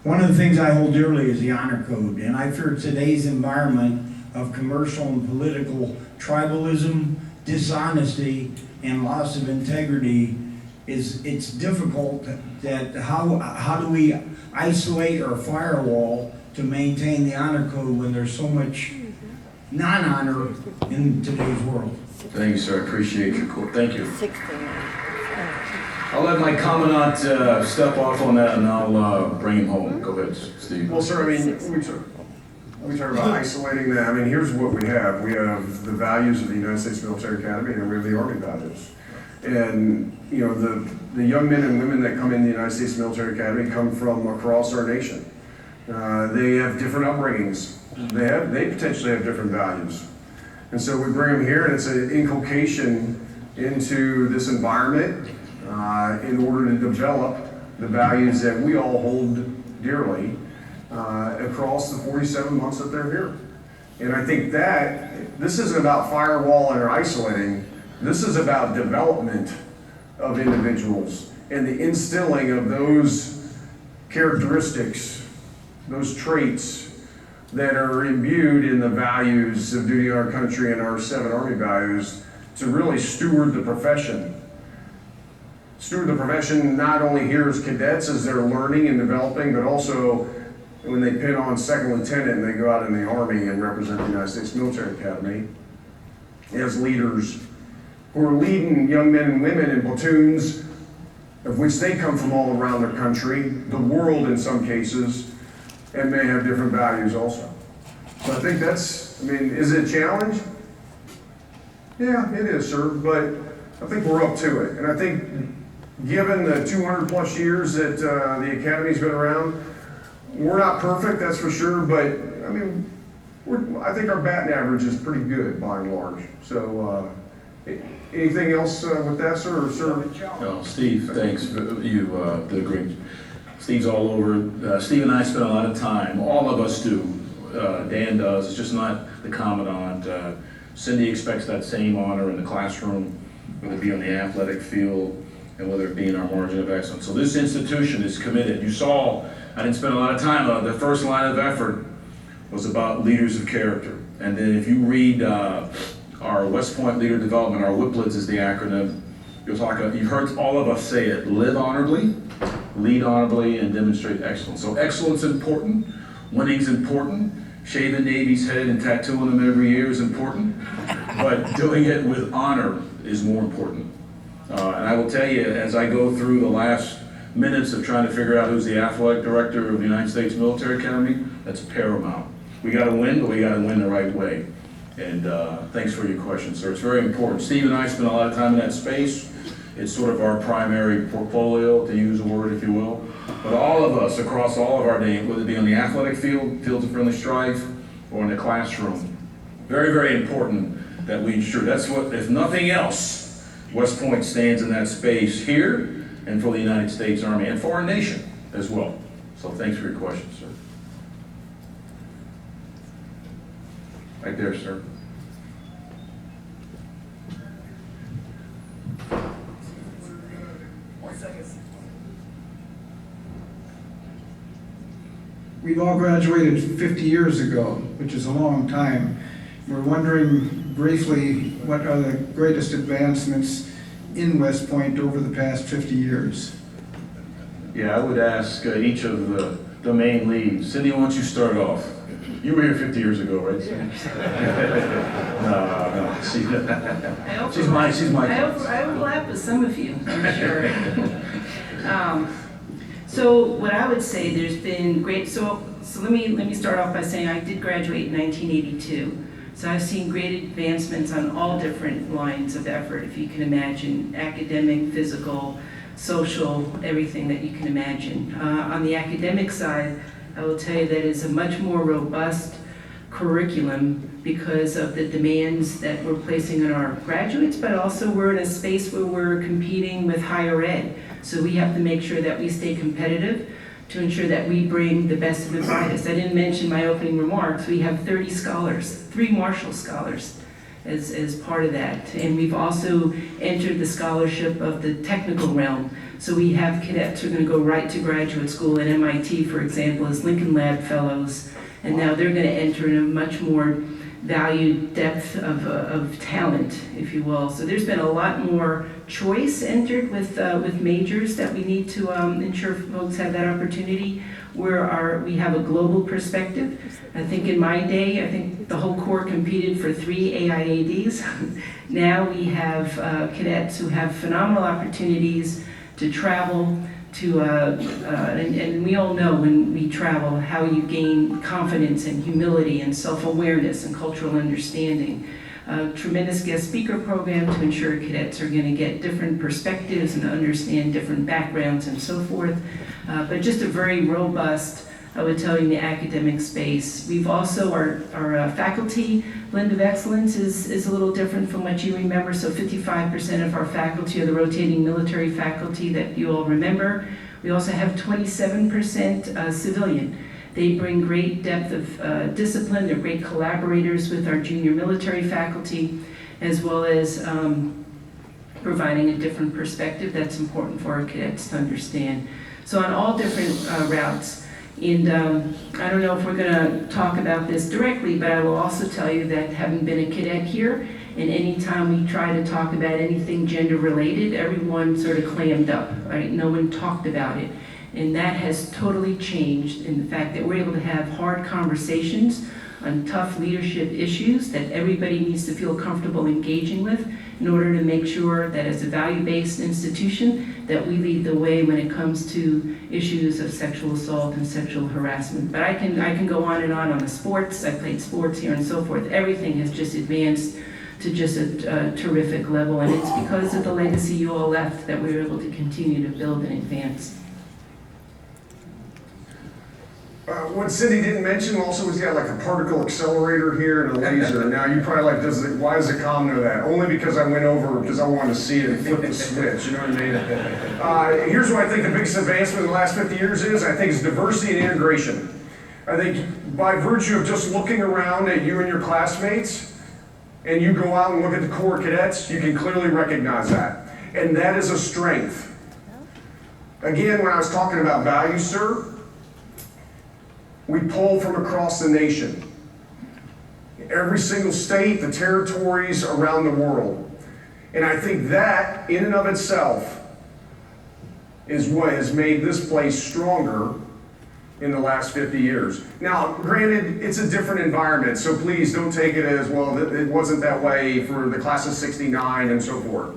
One of the things I hold dearly is the honor code, and I fear today's environment of commercial and political tribalism, dishonesty, and loss of integrity it's difficult that how do we isolate or firewall to maintain the honor code when there's so much non-honor in today's world. Thank you, sir. I appreciate your quote. Thank you. I'll let my commandant step off on that, and I'll bring him home. Go ahead, Steve. Well, sir, I mean, we talk about isolating that. I mean, here's what we have. We have the values of the United States Military Academy, and we have the Army values. And, you know, the young men and women that come in the United States Military Academy come from across our nation. They have different upbringings. They potentially have different values. And so we bring them here, and it's an inculcation into this environment in order to develop the values that we all hold dearly across the 47 months that they're here. And I think that this isn't about firewalling or isolating. This is about development of individuals and the instilling of those characteristics, those traits that are imbued in the values of duty our country and our 7 Army values to really steward the profession. Steward the profession not only here as cadets as they're learning and developing, but also when they pin on second lieutenant and they go out in the Army and represent the United States Military Academy as leaders who are leading young men and women in platoons of which they come from all around their country, the world in some cases, and may have different values also. So I think that's, I mean, is it a challenge? Yeah, it is, sir, but I think we're up to it. And I think given the 200 plus years that the Academy's been around, we're not perfect, that's for sure, but I mean, I think our batting average is pretty good by and large. So anything else with that, sir? Or, sir? No, Steve, thanks. You did great. Steve's all over. Steve and I spend a lot of time, all of us do. Dan does, it's just not the commandant. Cindy expects that same honor in the classroom, whether it be on the athletic field, and whether it be in our margin of excellence. So this institution is committed. You saw, I didn't spend a lot of time on it. The first line of effort was about leaders of character. And then if you read our West Point Leader Development, our WIPLEDS is the acronym, you've heard all of us say it, live honorably, lead honorably, and demonstrate excellence. So excellence is important, winning's important, shaving Navy's head and tattooing them every year is important, but doing it with honor is more important. And I will tell you, as I go through the last minutes of trying to figure out who's the athletic director of the United States Military Academy, that's paramount. We got to win, but we got to win the right way. And thanks for your question, sir. It's very important. Steve and I spend a lot of time in that space. It's sort of our primary portfolio, to use a word, if you will. But all of us, across all of our day, whether it be on the athletic field, fields of friendly strife, or in the classroom, very, very important that we ensure. That's what, if nothing else, West Point stands in that space here and for the United States Army and for our nation as well. So thanks for your question, sir. Right there, sir. We've all graduated 50 years ago, which is a long time. We're wondering briefly, what are the greatest advancements in West Point over the past 50 years? Yeah, I would ask each of the main leads. Cindy, why don't you start off? You were here 50 years ago, right? No, she's my class. I overlap with some of you, I'm sure. So what I would say, there's been great, so let me start off by saying I did graduate in 1982. So I've seen great advancements on all different lines of effort, if you can imagine, academic, physical, social, everything that you can imagine. On the academic side, I will tell you that it's a much more robust curriculum because of the demands that we're placing on our graduates, but also we're in a space where we're competing with higher ed. So we have to make sure that we stay competitive to ensure that we bring the best of the brightest. I didn't mention my opening remarks. We have 30 scholars, 3 Marshall Scholars as part of that. And we've also entered the scholarship of the technical realm. So we have cadets who are going to go right to graduate school at MIT, for example, as Lincoln Lab Fellows. And now they're going to enter in a much more valued depth of talent, if you will. So there's been a lot more choice entered with majors that we need to ensure folks have that opportunity. We have a global perspective. I think in my day, I think the whole Corps competed for 3 AIADs. Now we have cadets who have phenomenal opportunities to travel, and we all know when we travel how you gain confidence and humility and self-awareness and cultural understanding. Tremendous guest speaker program to ensure cadets are going to get different perspectives and understand different backgrounds and so forth. But just a very robust, I would tell you, in the academic space. We've also, our faculty blend of excellence is a little different from what you remember. So 55% of our faculty are the rotating military faculty that you all remember. We also have 27% civilian. They bring great depth of discipline. They're great collaborators with our junior military faculty, as well as providing a different perspective that's important for our cadets to understand. So on all different routes. And I don't know if we're going to talk about this directly, but I will also tell you that having been a cadet here, and any time we try to talk about anything gender related, everyone sort of clammed up, right? No one talked about it. And that has totally changed in the fact that we're able to have hard conversations on tough leadership issues that everybody needs to feel comfortable engaging with in order to make sure that as a value-based institution that we lead the way when it comes to issues of sexual assault and sexual harassment. But I can go on and on the sports. I played sports here and so forth. Everything has just advanced to just a terrific level, and it's because of the legacy you all left that we were able to continue to build and advance. What Cindy didn't mention also was like a particle accelerator here and a laser. Now you probably like, why does the comm know that? Only because I went over because I wanted to see it and flip the switch, you know what I mean? Here's what I think the biggest advancement in the last 50 years is. I think it's diversity and integration. I think by virtue of just looking around at you and your classmates, and you go out and look at the Corps cadets, you can clearly recognize that. And that is a strength. Again, when I was talking about values, sir, we pull from across the nation. Every single state, the territories around the world. And I think that, in and of itself, is what has made this place stronger in the last 50 years. Now, granted, it's a different environment, so please don't take it as, well, it wasn't that way for the class of '69 and so forth.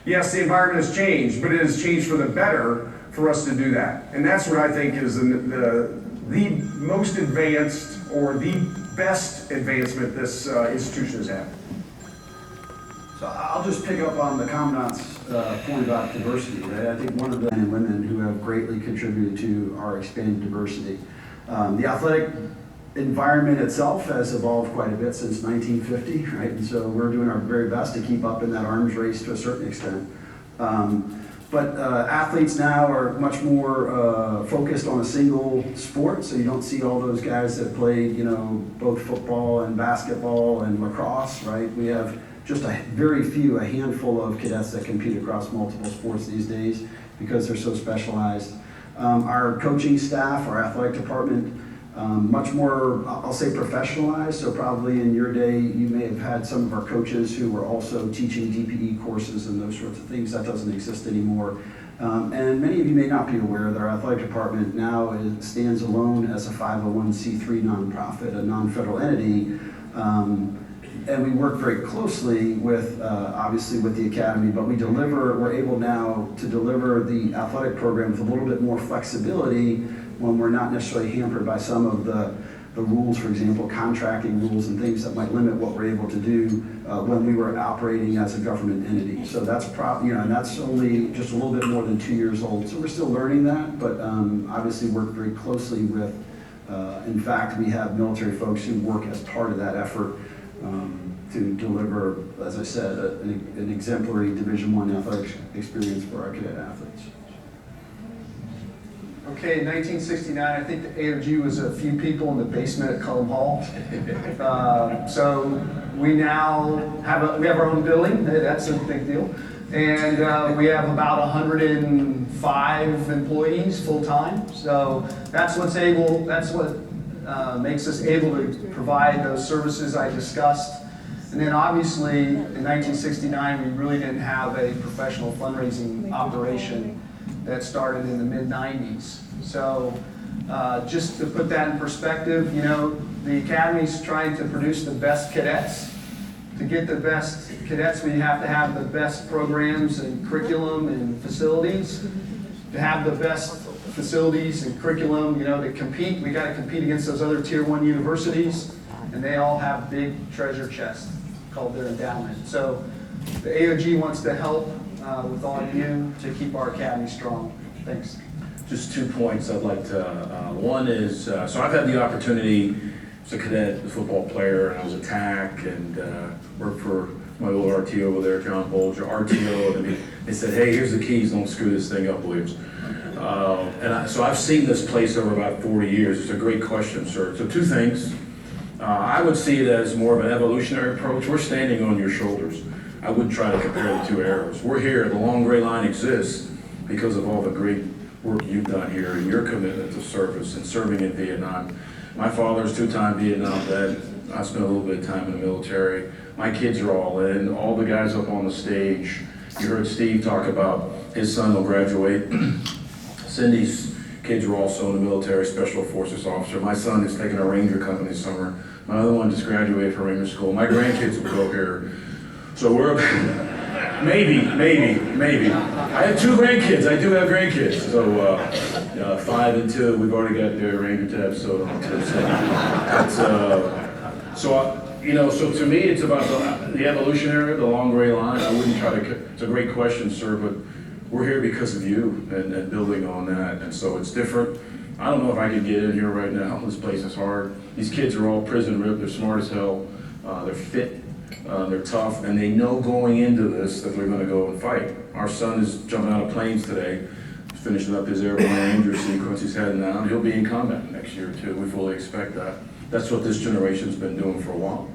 Yes, the environment has changed, but it has changed for the better for us to do that. And that's what I think is the most advanced or the best advancement this institution has had. So I'll just pick up on the Commandant's point about diversity, right? I think one of the men and women who have greatly contributed to our expanded diversity. The athletic environment itself has evolved quite a bit since 1950, right? And so we're doing our very best to keep up in that arms race to a certain extent. But athletes now are much more focused on a single sport, so you don't see all those guys that played, both football and basketball and lacrosse, right? We have just a handful of cadets that compete across multiple sports these days because they're so specialized. Our coaching staff, our athletic department, much more, I'll say, professionalized. So probably in your day, you may have had some of our coaches who were also teaching DPE courses and those sorts of things. That doesn't exist anymore. And many of you may not be aware that our athletic department now stands alone as a 501c3 nonprofit, a non-federal entity. And we work very closely with, obviously, with the academy, but we're able now to deliver the athletic program with a little bit more flexibility when we're not necessarily hampered by some of the rules, for example, contracting rules and things that might limit what we're able to do when we were operating as a government entity. So that's and that's only just a little bit more than 2 years old. So we're still learning that, but obviously work very closely with, in fact, we have military folks who work as part of that effort to deliver, as I said, an exemplary Division I athletic experience for our cadet athletes. Okay, in 1969, I think the AOG was a few people in the basement at Cullom Hall. So we now have our own building. That's a big deal. And we have about 105 employees full-time. So that's what makes us able to provide those services I discussed. And then obviously in 1969, we really didn't have a professional fundraising operation that started in the mid-90s. So just to put that in perspective, the Academy's trying to produce the best cadets. To get the best cadets, we have to have the best programs and curriculum and facilities. To have the best facilities and curriculum, to compete, we got to compete against those other Tier 1 universities, and they all have big treasure chests called their endowment. So the AOG wants to help with all of you to keep our academy strong. Thanks. Just 2 points I'd like to, one is, so I've had the opportunity as a cadet, a football player, and I was a TAC and worked for my old RTO over there, John Bolger, RTO, and they said, hey, here's the keys, don't screw this thing up, Williams. So I've seen this place over about 40 years. It's a great question, sir. So 2 things. I would see it as more of an evolutionary approach. We're standing on your shoulders. I wouldn't try to compare the 2 eras. We're here. The Long Gray Line exists because of all the great work you've done here and your commitment to service and serving in Vietnam. My father's 2-time Vietnam vet. I spent a little bit of time in the military. My kids are all in. All the guys up on the stage. You heard Steve talk about his son will graduate. Cindy's kids are also in the military, special forces officer. My son is taking a Ranger company this summer. My other one just graduated from Ranger school. My grandkids will go here. So we're maybe. I have 2 grandkids. I do have grandkids. So 5 and 2. We've already got their Ranger tabs sewed on too. So to me, it's about the evolutionary, the Long Gray Line. I wouldn't try to. It's a great question, sir, but we're here because of you and building on that. And so it's different. I don't know if I could get in here right now. This place is hard. These kids are all prison ripped. They're smart as hell. They're fit. They're tough, and they know going into this that they're going to go and fight. Our son is jumping out of planes today, finishing up his airborne ranger sequence. He's heading down. He'll be in combat next year too. We fully expect that. That's what this generation's been doing for a while.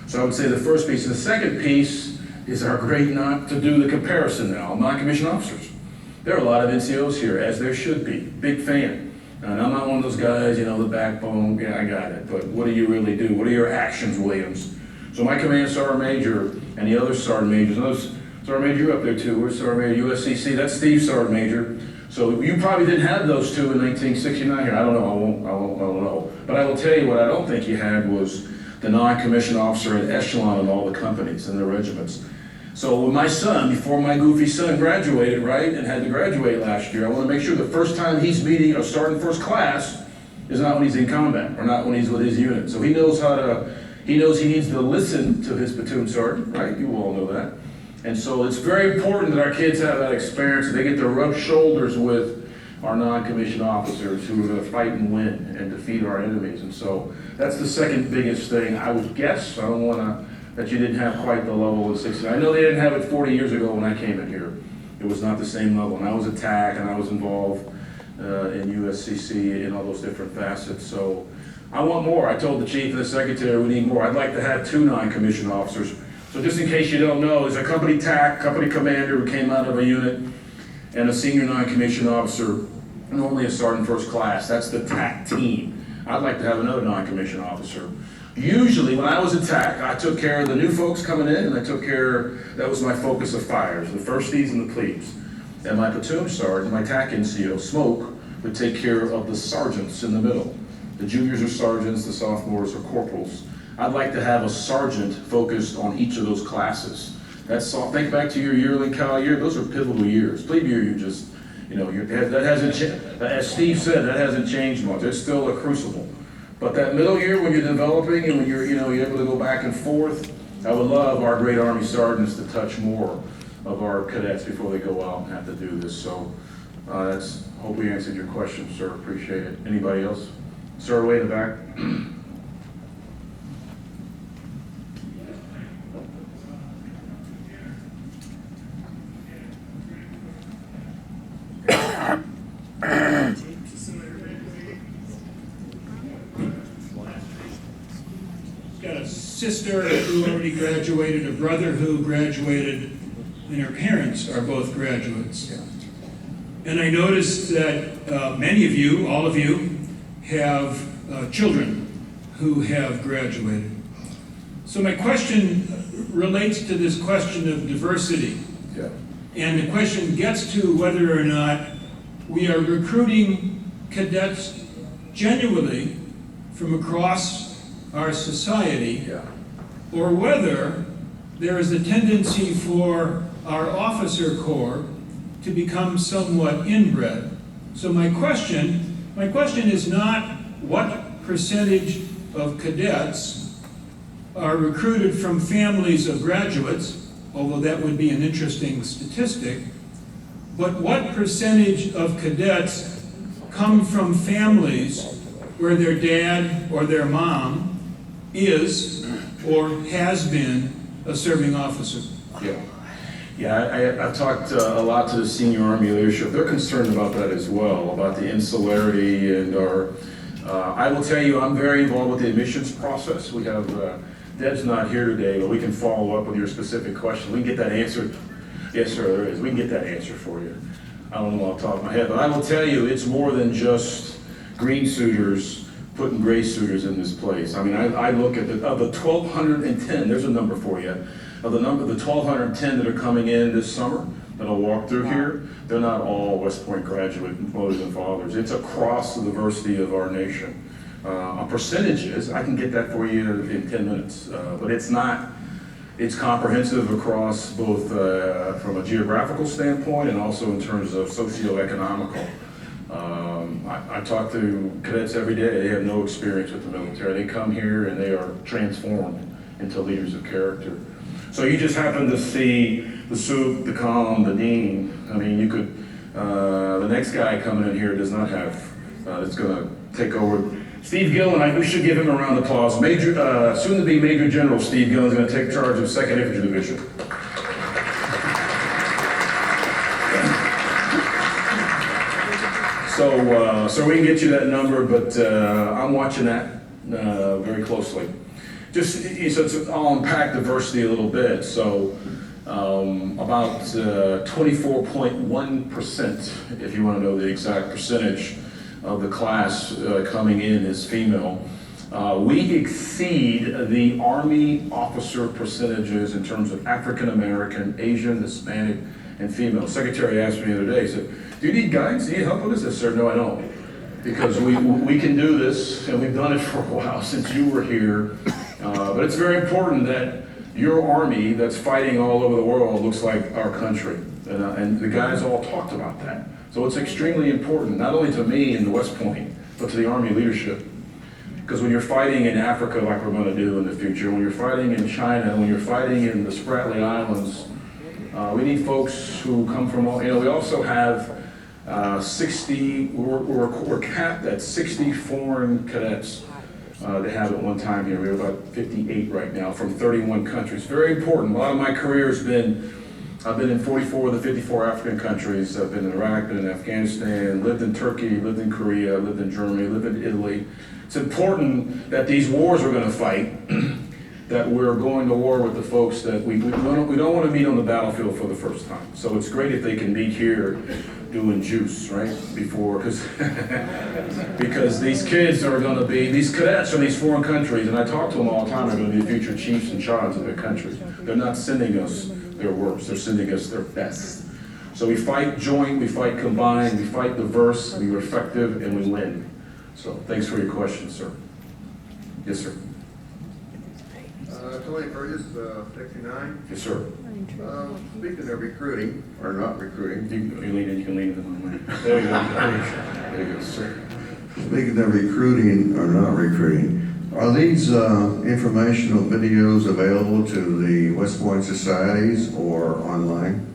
So I would say the first piece. The second piece is our great not to do the comparison now. Non-commissioned officers. There are a lot of NCOs here, as there should be. Big fan. And I'm not one of those guys, the backbone. Yeah, I got it. But what do you really do? What are your actions, Williams? So my command sergeant major and the other sergeant majors, and those sergeant major, you're up there too. We're sergeant major USCC. That's Steve sergeant major. So you probably didn't have those 2 in 1969 here. I don't know. I won't know. But I will tell you what I don't think you had was the non-commissioned officer at echelon in all the companies and the regiments. So when my son, before my goofy son graduated, right, and had to graduate last year, I want to make sure the first time he's meeting or starting first class is not when he's in combat or not when he's with his unit. So he knows he needs to listen to his platoon sergeant, right? You all know that. And so it's very important that our kids have that experience, and they get to rub shoulders with our non-commissioned officers who are going to fight and win and defeat our enemies. And so that's the second biggest thing, I would guess. I don't want to, that you didn't have quite the level of 60. I know they didn't have it 40 years ago when I came in here. It was not the same level. And I was a TAC, and I was involved in USCC in all those different facets. So I want more. I told the chief and the secretary we need more. I'd like to have 2 non-commissioned officers. So So just in case you don't know, there's a company TAC, company commander who came out of a unit, and a senior non-commissioned officer, normally a sergeant first class. That's the TAC team. I'd like to have another non-commissioned officer. Usually, when I was at TAC, I took care of the new folks coming in, and that was my focus of fires, the firsties and the plebes. And my platoon sergeant, my TAC NCO, Smoke, would take care of the sergeants in the middle. The juniors are sergeants, the sophomores are corporals. I'd like to have a sergeant focused on each of those classes. Think back to your yearling Cal year, those are pivotal years. Plebe year, that hasn't changed. As Steve said, that hasn't changed much. It's still a crucible. But that middle year, when you're developing and when you're able to go back and forth, I would love our great Army sergeants to touch more of our cadets before they go out and have to do this. So hope we answered your question, sir. Appreciate it. Anybody else? Sir, way in the back. Got a sister who already graduated, a brother who graduated, and her parents are both graduates. And I noticed that many of you, all of you, have children who have graduated. So my question relates to this question of diversity. Yeah. And the question gets to whether or not we are recruiting cadets genuinely from across our society, or whether there is a tendency for our officer corps to become somewhat inbred. So my question is not what percentage of cadets are recruited from families of graduates, although that would be an interesting statistic, but what percentage of cadets come from families where their dad or their mom is or has been a serving officer? I've talked a lot to the senior Army leadership. They're concerned about that as well, about the insularity and I will tell you, I'm very involved with the admissions process. We have, Deb's not here today, but we can follow up with your specific question. We can get that answered. Yes, sir, there is. We can get that answer for you. I don't know off the top of my head, but I will tell you, it's more than just green suitors putting gray suitors in this place. I mean, I look at of the 1,210, there's a number for you, of the 1,210 that are coming in this summer that'll walk through here, they're not all West Point graduate mothers and fathers. It's across the diversity of our nation. On percentages, I can get that for you in 10 minutes, but it's comprehensive across both from a geographical standpoint and also in terms of socio-economical. I talk to cadets every day. They have no experience with the military. They come here and they are transformed into leaders of character. So you just happen to see the soup, the comm, the dean. I mean, you could, the next guy coming in here does not have, it's going to take over. Steve Gillen, we should give him a round of applause. Soon to be Major General Steve Gillen is going to take charge of 2nd Infantry Division. So we can get you that number, but I'm watching that very closely. So I'll unpack diversity a little bit. So about 24.1%, if you want to know the exact percentage of the class coming in is female. We exceed the Army officer percentages in terms of African American, Asian, Hispanic, and female. The secretary asked me the other day, he said, "Do you need guidance? Do you need help with this?" I said, "No, I don't." Because we can do this, and we've done it for a while since you were here. But it's very important that your Army that's fighting all over the world looks like our country. And the guys all talked about that. So it's extremely important, not only to me in the West Point, but to the Army leadership. Because when you're fighting in Africa, like we're going to do in the future, when you're fighting in China, when you're fighting in the Spratly Islands, we need folks who come from all, we also have 60, we're capped at 60 foreign cadets to have at one time here. We have about 58 right now from 31 countries. Very important. A lot of my career has been, I've been in 44 of the 54 African countries. I've been in Iraq, been in Afghanistan, lived in Turkey, lived in Korea, lived in Germany, lived in Italy. It's important that these wars we're going to fight, that we're going to war with the folks that we don't want to meet on the battlefield for the first time. So it's great if they can meet here doing juice, right? Before, because these kids are going to be, these cadets from these foreign countries, and I talk to them all the time, are going to be the future chiefs and chiefs of their country. They're not sending us their worst, they're sending us their best. So we fight joint, we fight combined, we fight diverse, we're effective, and we win. So thanks for your question, sir. Yes, sir. Tony Burgess, 69. Yes, sir. Speaking of recruiting, or not recruiting. You can lean into my mic. There you go. There you go, sir. Speaking of recruiting or not recruiting, are these informational videos available to the West Point societies or online?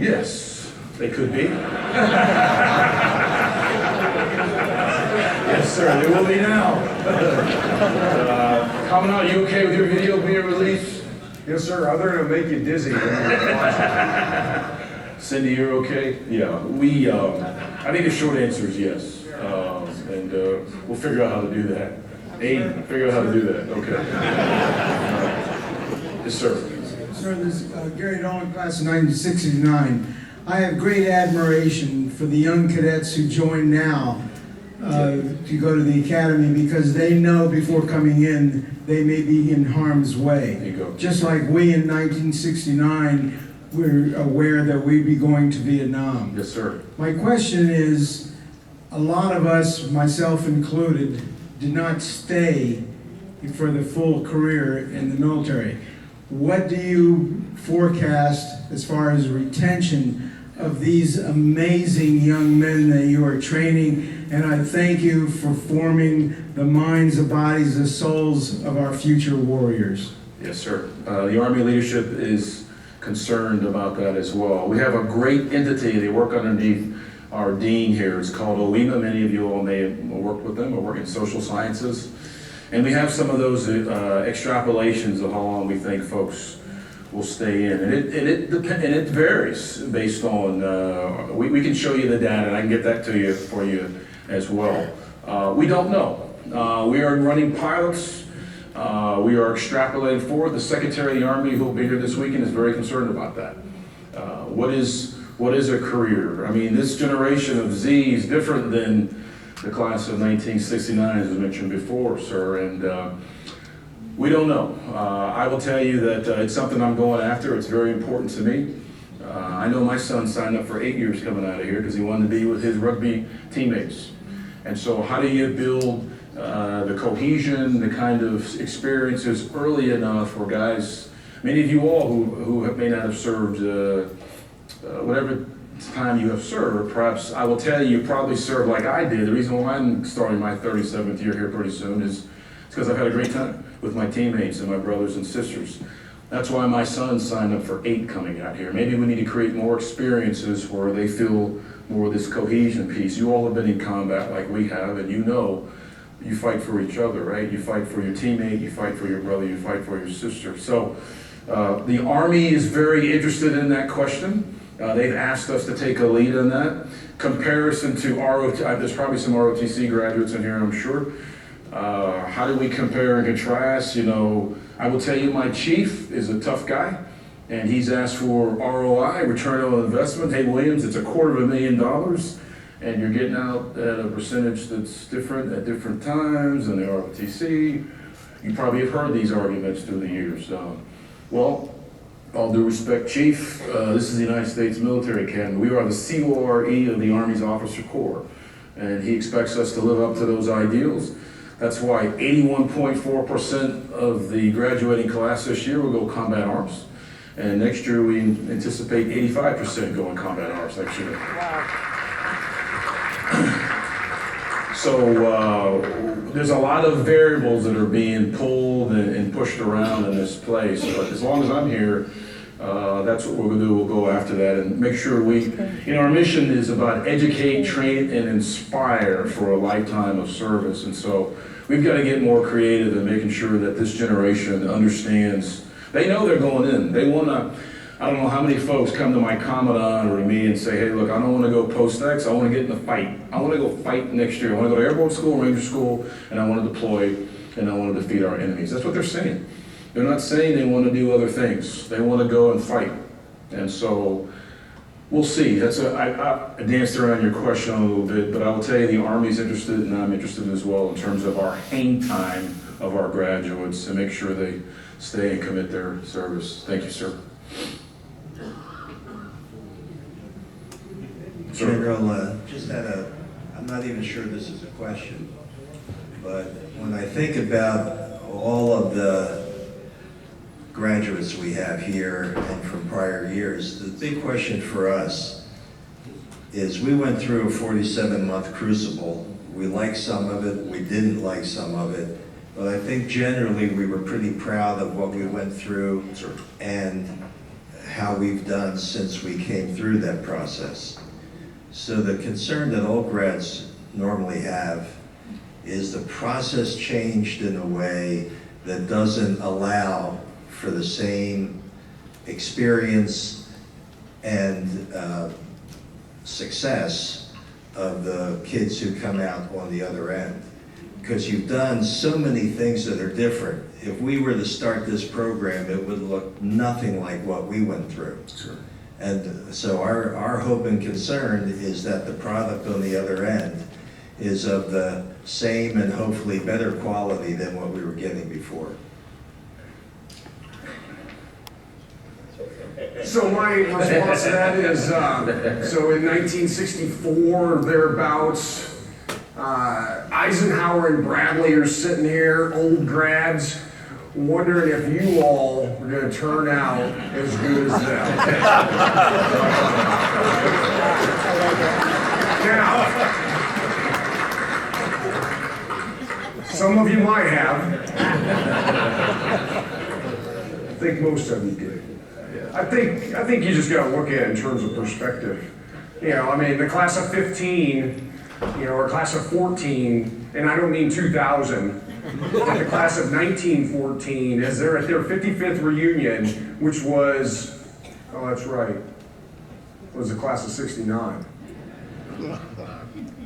Yes, they could be. Yes, sir, they will be now. Coming out, you okay with your video being released? Yes, sir. Other than make you dizzy when you're watching. Cindy, you're okay? Yeah, I think the short answer is yes. And we'll figure out how to do that. Aiden, figure out how to do that, okay. Yes, sir. Sir, this is Gary Dolan, class of 1969. I have great admiration for the young cadets who join now to go to the academy because they know before coming in they may be in harm's way. There you go. Just like we in 1969 were aware that we'd be going to Vietnam. Yes, sir. My question is, a lot of us, myself included, did not stay for the full career in the military. What do you forecast as far as retention of these amazing young men that you are training? And I thank you for forming the minds, the bodies, the souls of our future warriors. Yes, sir. The Army leadership is concerned about that as well. We have a great entity. They work underneath our dean here. It's called OEMA. Many of you all may have worked with them or work in social sciences. And we have some of those extrapolations of how long we think folks will stay in. And it varies based on, we can show you the data, and I can get that to you for you as well. We don't know. We are running pilots. We are extrapolating forward. The Secretary of the Army, who will be here this weekend, is very concerned about that. What is a career? I mean, this generation of Z is different than the class of 1969, as was mentioned before, sir, and we don't know. I will tell you that it's something I'm going after. It's very important to me. I know my son signed up for 8 years coming out of here because he wanted to be with his rugby teammates. And so how do you build the cohesion, the kind of experiences early enough for guys, many of you all who may not have served whatever time you have served, perhaps I will tell you probably served like I did. The reason why I'm starting my 37th year here pretty soon is because I've had a great time with my teammates and my brothers and sisters. That's why my son signed up for 8 coming out here. Maybe we need to create more experiences where they feel more of this cohesion piece. You all have been in combat like we have, and you know you fight for each other, right? You fight for your teammate, you fight for your brother, you fight for your sister. So the Army is very interested in that question. They've asked us to take a lead on that. Comparison to there's probably some ROTC graduates in here, I'm sure. How do we compare and contrast? You know, I will tell you my chief is a tough guy, and he's asked for ROI, return on investment. Hey, Williams, it's $250,000, and you're getting out at a percentage that's different at different times, and the ROTC. You probably have heard these arguments through the years. Well, all due respect, Chief, this is the United States Military Academy. We are the CORE of the Army's Officer Corps, and he expects us to live up to those ideals. That's why 81.4% of the graduating class this year will go combat arms, and next year we anticipate 85% going combat arms next year. Wow. So there's a lot of variables that are being pulled and pushed around in this place, but as long as I'm here, that's what we're going to do. We'll go after that and make sure our mission is about educate, train, and inspire for a lifetime of service. And so we've got to get more creative in making sure that this generation understands. They know they're going in. They want to, I don't know how many folks come to my Commandant or to me and say, hey, look, I don't want to go post-ex, I want to get in the fight. I want to go fight next year. I want to go to airborne school, ranger school, and I want to deploy, and I want to defeat our enemies. That's what they're saying. They're not saying they want to do other things. They want to go and fight. And so, we'll see. I danced around your question a little bit, but I will tell you the Army's interested, and I'm interested as well in terms of our hang time of our graduates to make sure they stay and commit their service. Thank you, sir. General, I'm not even sure this is a question, but when I think about all of the graduates we have here and from prior years, the big question for us is we went through a 47-month crucible. We liked some of it, we didn't like some of it, but I think generally we were pretty proud of what we went through and how we've done since we came through that process. So the concern that all grads normally have is the process changed in a way that doesn't allow for the same experience and success of the kids who come out on the other end. Because you've done so many things that are different. If we were to start this program, it would look nothing like what we went through. Sure. And so our hope and concern is that the product on the other end is of the same and hopefully better quality than what we were getting before. So my response to that is, so in 1964, thereabouts, Eisenhower and Bradley are sitting here, old grads, wondering if you all are going to turn out as good as them. Now, some of you might have. I think most of you did. I think you just got to look at it in terms of perspective. You know, I mean, the class of 15, you know, or class of 14, and I don't mean 2000, but the class of 1914, as they're at their 55th reunion, which was, oh, that's right, was the class of 69.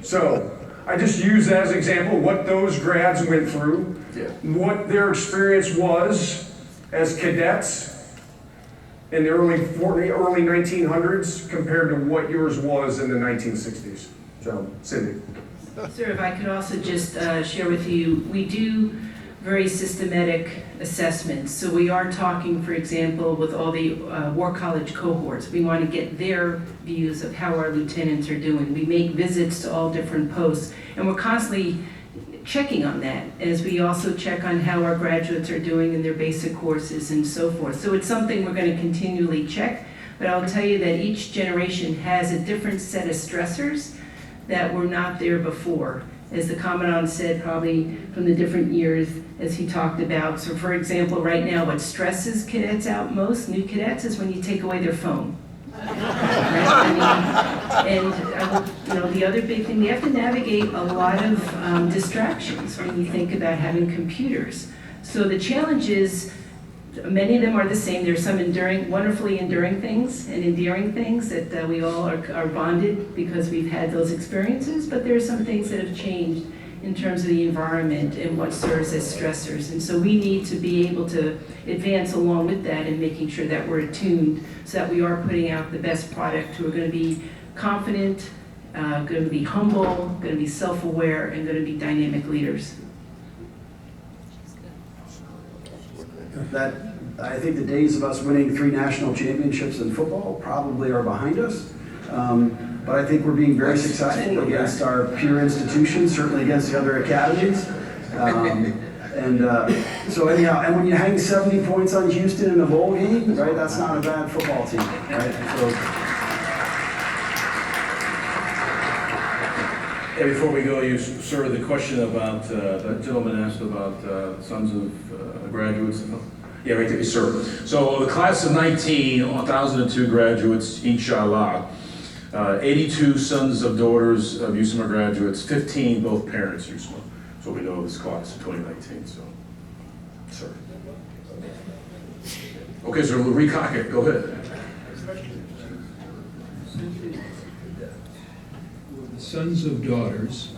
So, I just use that as an example of what those grads went through, what their experience was as cadets in the early 1900s compared to what yours was in the 1960s. So, Cindy. Sir, if I could also just share with you, we do very systematic assessments. So we are talking, for example, with all the War College cohorts. We want to get their views of how our lieutenants are doing. We make visits to all different posts, and we're constantly checking on that, as we also check on how our graduates are doing in their basic courses and so forth. So it's something we're going to continually check, but I'll tell you that each generation has a different set of stressors that were not there before. As the Commandant said, probably from the different years as he talked about. So for example, right now, what stresses cadets out most, new cadets, is when you take away their phone. Right? And you know, the other big thing, we have to navigate a lot of distractions when you think about having computers. So the challenge is, many of them are the same. There's some wonderfully enduring things and endearing things that we all are bonded because we've had those experiences, but there are some things that have changed in terms of the environment and what serves as stressors. And so we need to be able to advance along with that and making sure that we're attuned so that we are putting out the best product who are going to be confident, going to be humble, going to be self-aware, and going to be dynamic leaders. I think the days of us winning 3 national championships in football probably are behind us. But I think we're being very successful against our peer institutions, certainly against the other academies. So anyhow, and when you hang 70 points on Houston in a bowl game, right, that's not a bad football team, right? Hey, before we go, you, sir, the question about, that gentleman asked about sons of graduates. Yeah, right there, sir. So the class of 19, 1,002 graduates, inshallah. 82 sons of daughters of USMA graduates, 15 both parents USMA. That's what we know of this class of 2019, so, sir. Okay, sir, Recock it, go ahead. sons of daughters,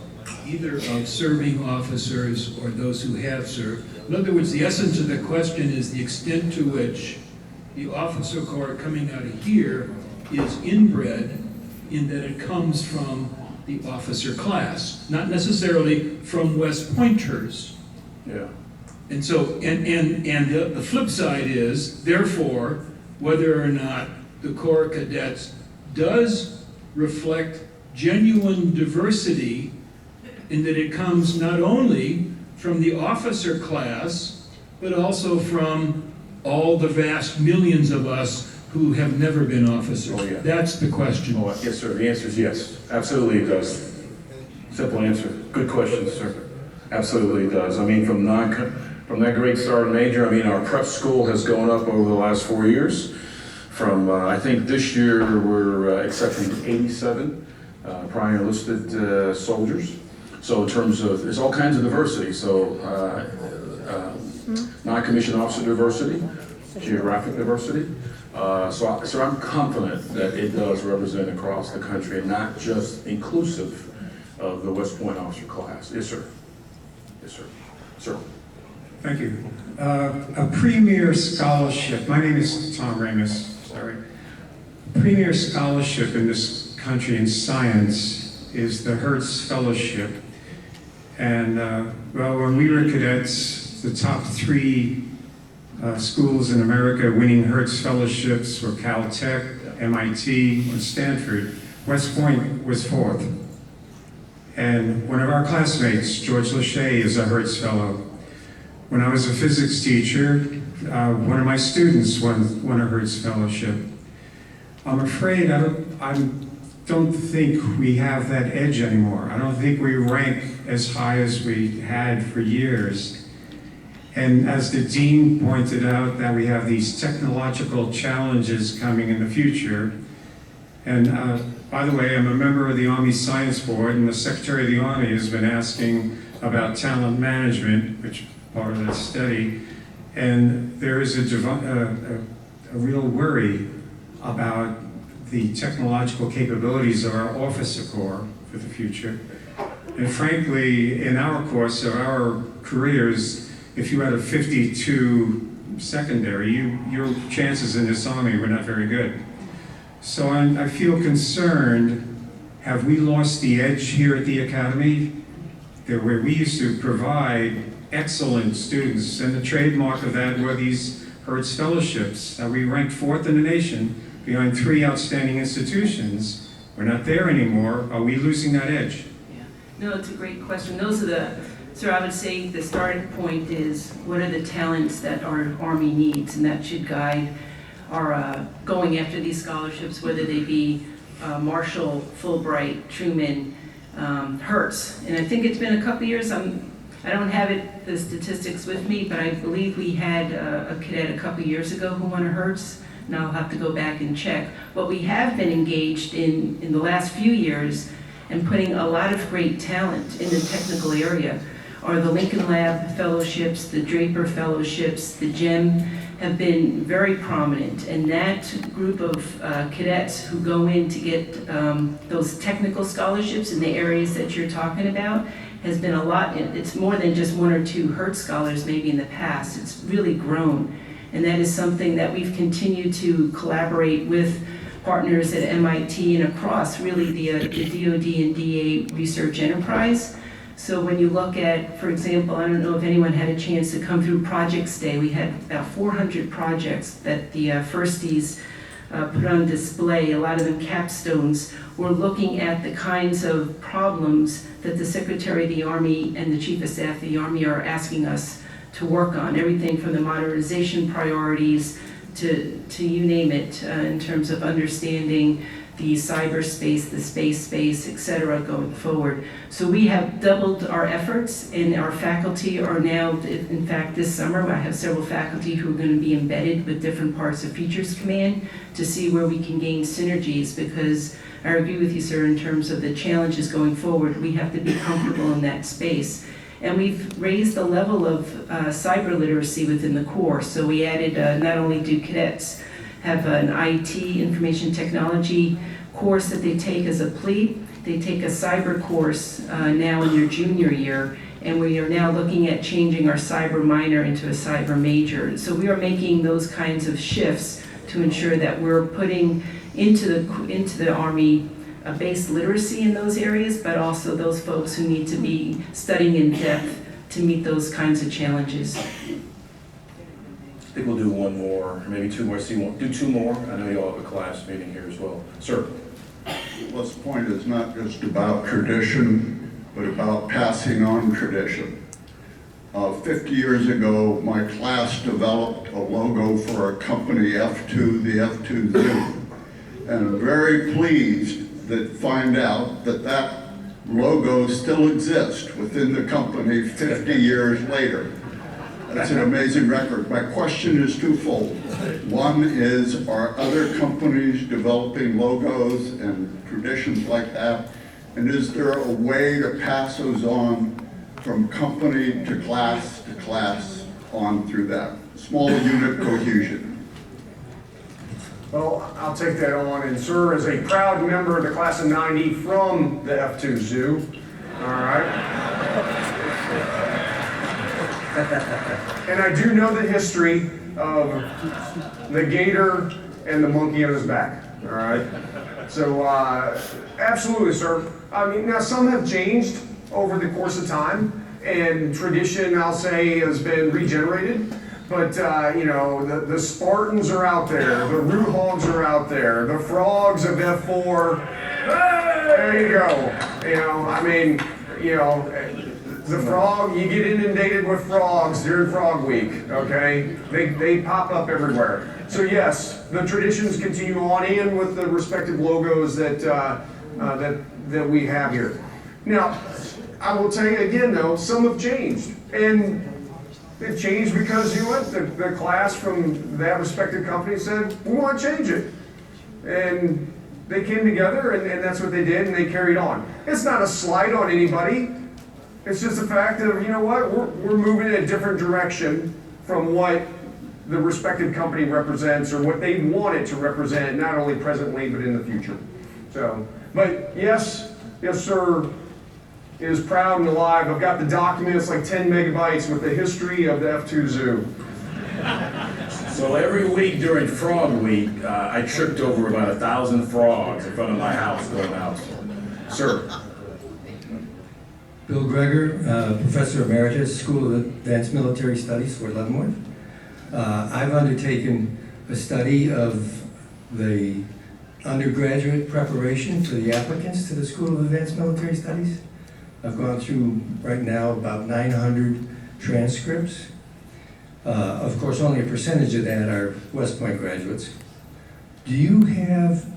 either of serving officers or those who have served. In other words, the essence of the question is the extent to which the officer corps coming out of here is inbred in that it comes from the officer class, not necessarily from West Pointers. Yeah. And so, the flip side is, therefore, whether or not the Corps of Cadets does reflect genuine diversity in that it comes not only from the officer class, but also from all the vast millions of us who have never been officers. Oh, yeah. That's the question. Oh, yes, sir. The answer is yes. Absolutely it does. Simple answer. Good question, sir. Absolutely it does. I mean, from that great sergeant major, I mean, our prep school has gone up over the last 4 years. From, I think this year we're accepting 87 prior enlisted soldiers. So in terms of, there's all kinds of diversity. So non-commissioned officer diversity, geographic diversity. So I'm confident that it does represent across the country and not just inclusive of the West Point officer class. Yes, sir. Yes, sir. Sir. Thank you. A premier scholarship, my name is Tom Ramus, sorry. Premier scholarship in this country in science is the Hertz Fellowship. And well, when we were cadets, the top 3 schools in America winning Hertz Fellowships were Caltech, MIT, and Stanford. West Point was 4th. And one of our classmates, George Lachey, is a Hertz Fellow. When I was a physics teacher, one of my students won a Hertz Fellowship. I'm afraid I don't think we have that edge anymore. I don't think we rank as high as we had for years. And as the dean pointed out, that we have these technological challenges coming in the future. And by the way, I'm a member of the Army Science Board, and the Secretary of the Army has been asking about talent management, which is part of that study. And there is a real worry about the technological capabilities of our officer corps for the future. And frankly, in our course or our careers, if you had a 52 secondary, your chances in this Army were not very good. So I feel concerned, have we lost the edge here at the Academy? Where we used to provide excellent students, and the trademark of that were these Hertz Fellowships. We ranked 4th in the nation behind 3 outstanding institutions. We're not there anymore. Are we losing that edge? Yeah. No, it's a great question. Those are so I would say the starting point is, what are the talents that our Army needs? And that should guide our going after these scholarships, whether they be Marshall, Fulbright, Truman, Hertz. And I think it's been a couple years, I don't have the statistics with me, but I believe we had a cadet a couple years ago who won a Hertz, and I'll have to go back and check. But we have been engaged in the last few years and putting a lot of great talent in the technical area. Are the Lincoln Lab Fellowships, the Draper Fellowships, the GEM have been very prominent. And that group of cadets who go in to get those technical scholarships in the areas that you're talking about has been a lot. It's more than just 1 or 2 Hertz scholars maybe in the past. It's really grown. And that is something that we've continued to collaborate with partners at MIT and across really the DoD and DA research enterprise. So when you look at, for example, I don't know if anyone had a chance to come through Projects Day. We had about 400 projects that the firsties put on display, a lot of them capstones. We're looking at the kinds of problems that the Secretary of the Army and the Chief of Staff of the Army are asking us to work on. Everything from the modernization priorities to you name it, in terms of understanding the cyberspace, the space, et cetera, going forward. So we have doubled our efforts, and our faculty are now, in fact, this summer, I have several faculty who are going to be embedded with different parts of Features Command to see where we can gain synergies, because I agree with you, sir, in terms of the challenges going forward. We have to be comfortable in that space. And we've raised the level of cyber literacy within the Corps. So we added, not only do cadets have an IT, information technology course that they take as a plea, They take a cyber course now in their junior year, and we are now looking at changing our cyber minor into a cyber major. So we are making those kinds of shifts to ensure that we're putting into the Army a base literacy in those areas, but also those folks who need to be studying in depth to meet those kinds of challenges. I think we'll do one more, maybe two more. Do two more. I know you all have a class meeting here as well. Sir. West Point is not just about tradition, but about passing on tradition. 50 years ago, my class developed a logo for a company, F2, the F2 Zoo. And I'm very pleased to find out that that logo still exists within the company 50 years later. That's an amazing record. My question is twofold. One is, are other companies developing logos and traditions like that? And is there a way to pass those on from company to class on through that? Small unit cohesion. Well, I'll take that on, and sir, as a proud member of the class of 90 from the F2 Zoo, all right? And I do know the history of the gator and the monkey on his back, all right? So, absolutely, sir. I mean, now some have changed over the course of time, and tradition, I'll say, has been regenerated. But, you know, the Spartans are out there, the root hogs are out there, the frogs of F4, there you go. You know, I mean, you know, the frog, you get inundated with frogs during Frog Week, okay? They pop up everywhere. So yes, the traditions continue on in with the respective logos that we have here. Now, I will tell you again though, some have changed. And they've changed because, you know what, the class from that respective company said, we want to change it. And they came together and that's what they did, and they carried on. It's not a slight on anybody. It's just a fact of, you know what, we're moving in a different direction from what the respective company represents or what they want it to represent, not only presently, but in the future. So, but yes, sir, is proud and alive. I've got the document, it's like 10 megabytes with the history of the F2 Zoo. So every week during Frog Week, I tripped over about 1,000 frogs in front of my house going out. Sir. Bill Greger, Professor Emeritus, School of Advanced Military Studies, Fort Leavenworth. I've undertaken a study of the undergraduate preparation for the applicants to the School of Advanced Military Studies. I've gone through, right now, about 900 transcripts. Of course, only a percentage of that are West Point graduates. Do you have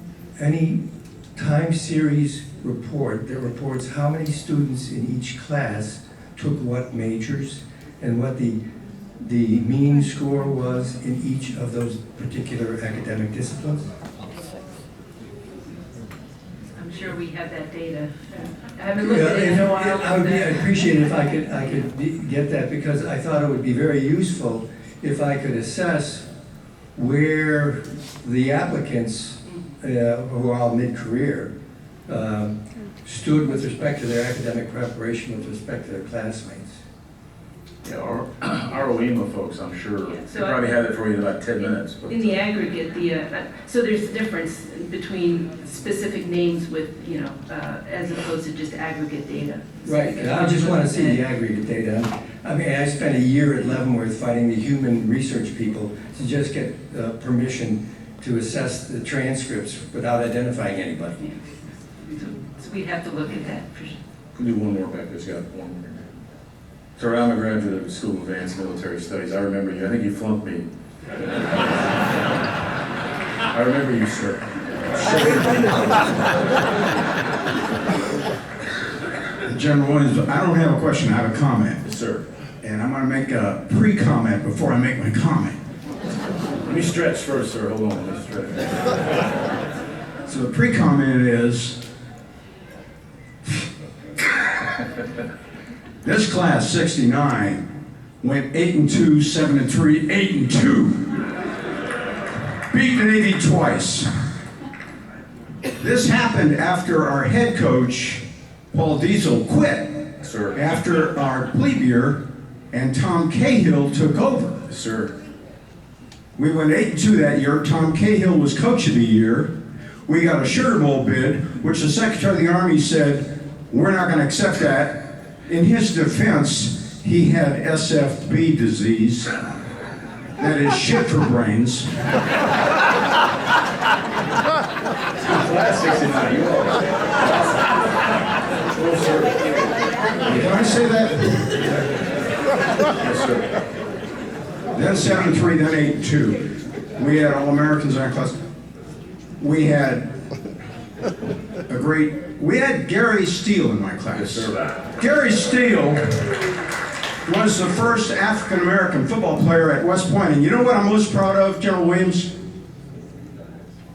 any time series report that reports how many students in each class took what majors and what the mean score was in each of those particular academic disciplines? I'm sure we have that data. I haven't looked at it in a while. I'd appreciate it if I could get that, because I thought it would be very useful if I could assess where the applicants, who are all mid-career, stood with respect to their academic preparation with respect to their classmates. Yeah, our OEMA folks, I'm sure, Yeah, so they probably had it for you in about 10 minutes. But in the aggregate, so there's a difference between specific names with, you know, as opposed to just aggregate data. Right, I just want to see the aggregate data. I mean, I spent a year at Leavenworth fighting the human research people to just get permission to assess the transcripts without identifying anybody. Yeah. So we'd have to look at that for sure. Can do one more back. There's got one more. So I'm a graduate of the School of Advanced Military Studies. I remember you. I think you flunked me. I remember you, sir. General Williams, I don't have a question, I have a comment. Yes, sir. And I'm going to make a pre-comment before I make my comment. Let me stretch first, sir. Hold on. Let me stretch. So the pre-comment is, this class 69 went 8-2, 7-3, 8-2. Beat the Navy twice. This happened after our head coach, Paul Diesel, quit. Sir. After our plebe year, and Tom Cahill took over. Sir. We went 8-2 that year. Tom Cahill was coach of the year. We got a Sugar Bowl bid, which the Secretary of the Army said, we're not going to accept that. In his defense, he had SFB disease. That is shit for brains. Class 69, you are. Can I say that? Yes, sir. Then 7-3, then 8-2. We had All-Americans in our class. We had Gary Steele in my class. Yes, sir. Gary Steele was the first African-American football player at West Point. And you know what I'm most proud of, General Williams?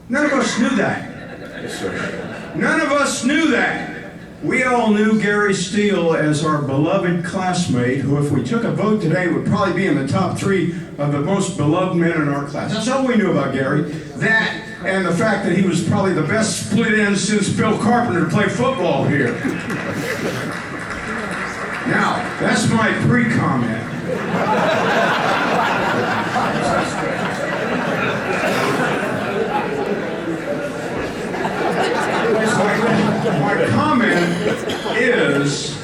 None of us knew that. Yes, sir. None of us knew that. We all knew Gary Steele as our beloved classmate, who if we took a vote today would probably be in the top 3 of the most beloved men in our class. That's all we knew about Gary. That and the fact that he was probably the best split end since Bill Carpenter to play football here. Now, that's my pre-comment. My comment is,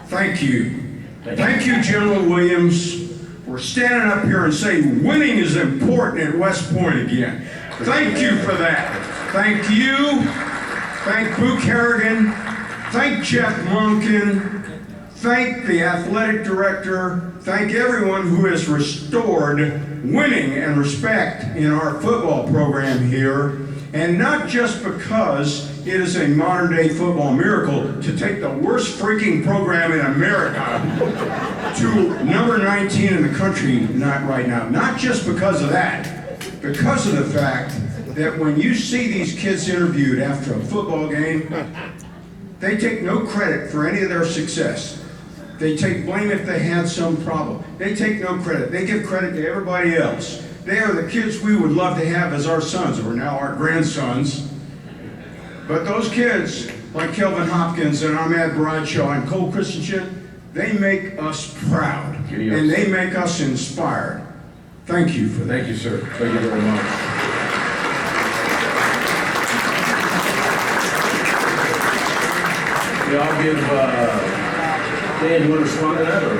thank you. Thank you, General Williams, for standing up here and saying winning is important at West Point again. Thank you for that. Thank you. Thank Book Harrigan. Thank Jeff Monken. Thank the athletic director. Thank everyone who has restored winning and respect in our football program here. And not just because it is a modern day football miracle to take the worst freaking program in America to number 19 in the country right now. Not just because of that, because of the fact that when you see these kids interviewed after a football game, they take no credit for any of their success. They take blame if they had some problem. They take no credit. They give credit to everybody else. They are the kids we would love to have as our sons, or now our grandsons. But those kids, like Kelvin Hopkins and Ahmad Bradshaw and Cole Christensen, they make us proud. And they make us inspired. Thank you for that. Thank you, sir. Thank you very much. Yeah, I'll give, Dan, you want to respond to that? Or?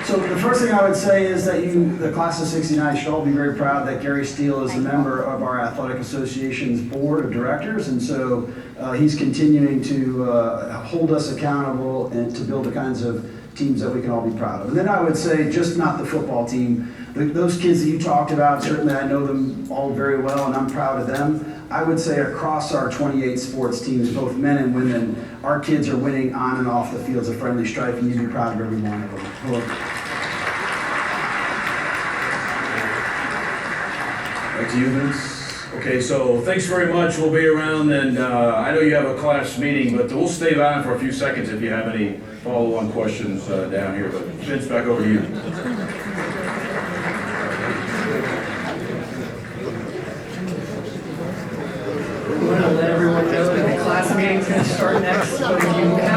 So the first thing I would say is that the class of 69, should all be very proud that Gary Steele is a member of our Athletic Association's board of directors, and so he's continuing to hold us accountable and to build the kinds of teams that we can all be proud of. And then I would say, just not the football team, those kids that you talked about, certainly I know them all very well and I'm proud of them. I would say across our 28 sports teams, both men and women, our kids are winning on and off the fields of Friendly Strife, and you'd be proud of every one of them. Back to you, Vince. Okay, so thanks very much. We'll be around, and I know you have a class meeting, but we'll stay on for a few seconds if you have any follow-on questions down here. But Vince, back over to you. We want to let everyone know that the class meeting's going to start next, but if you have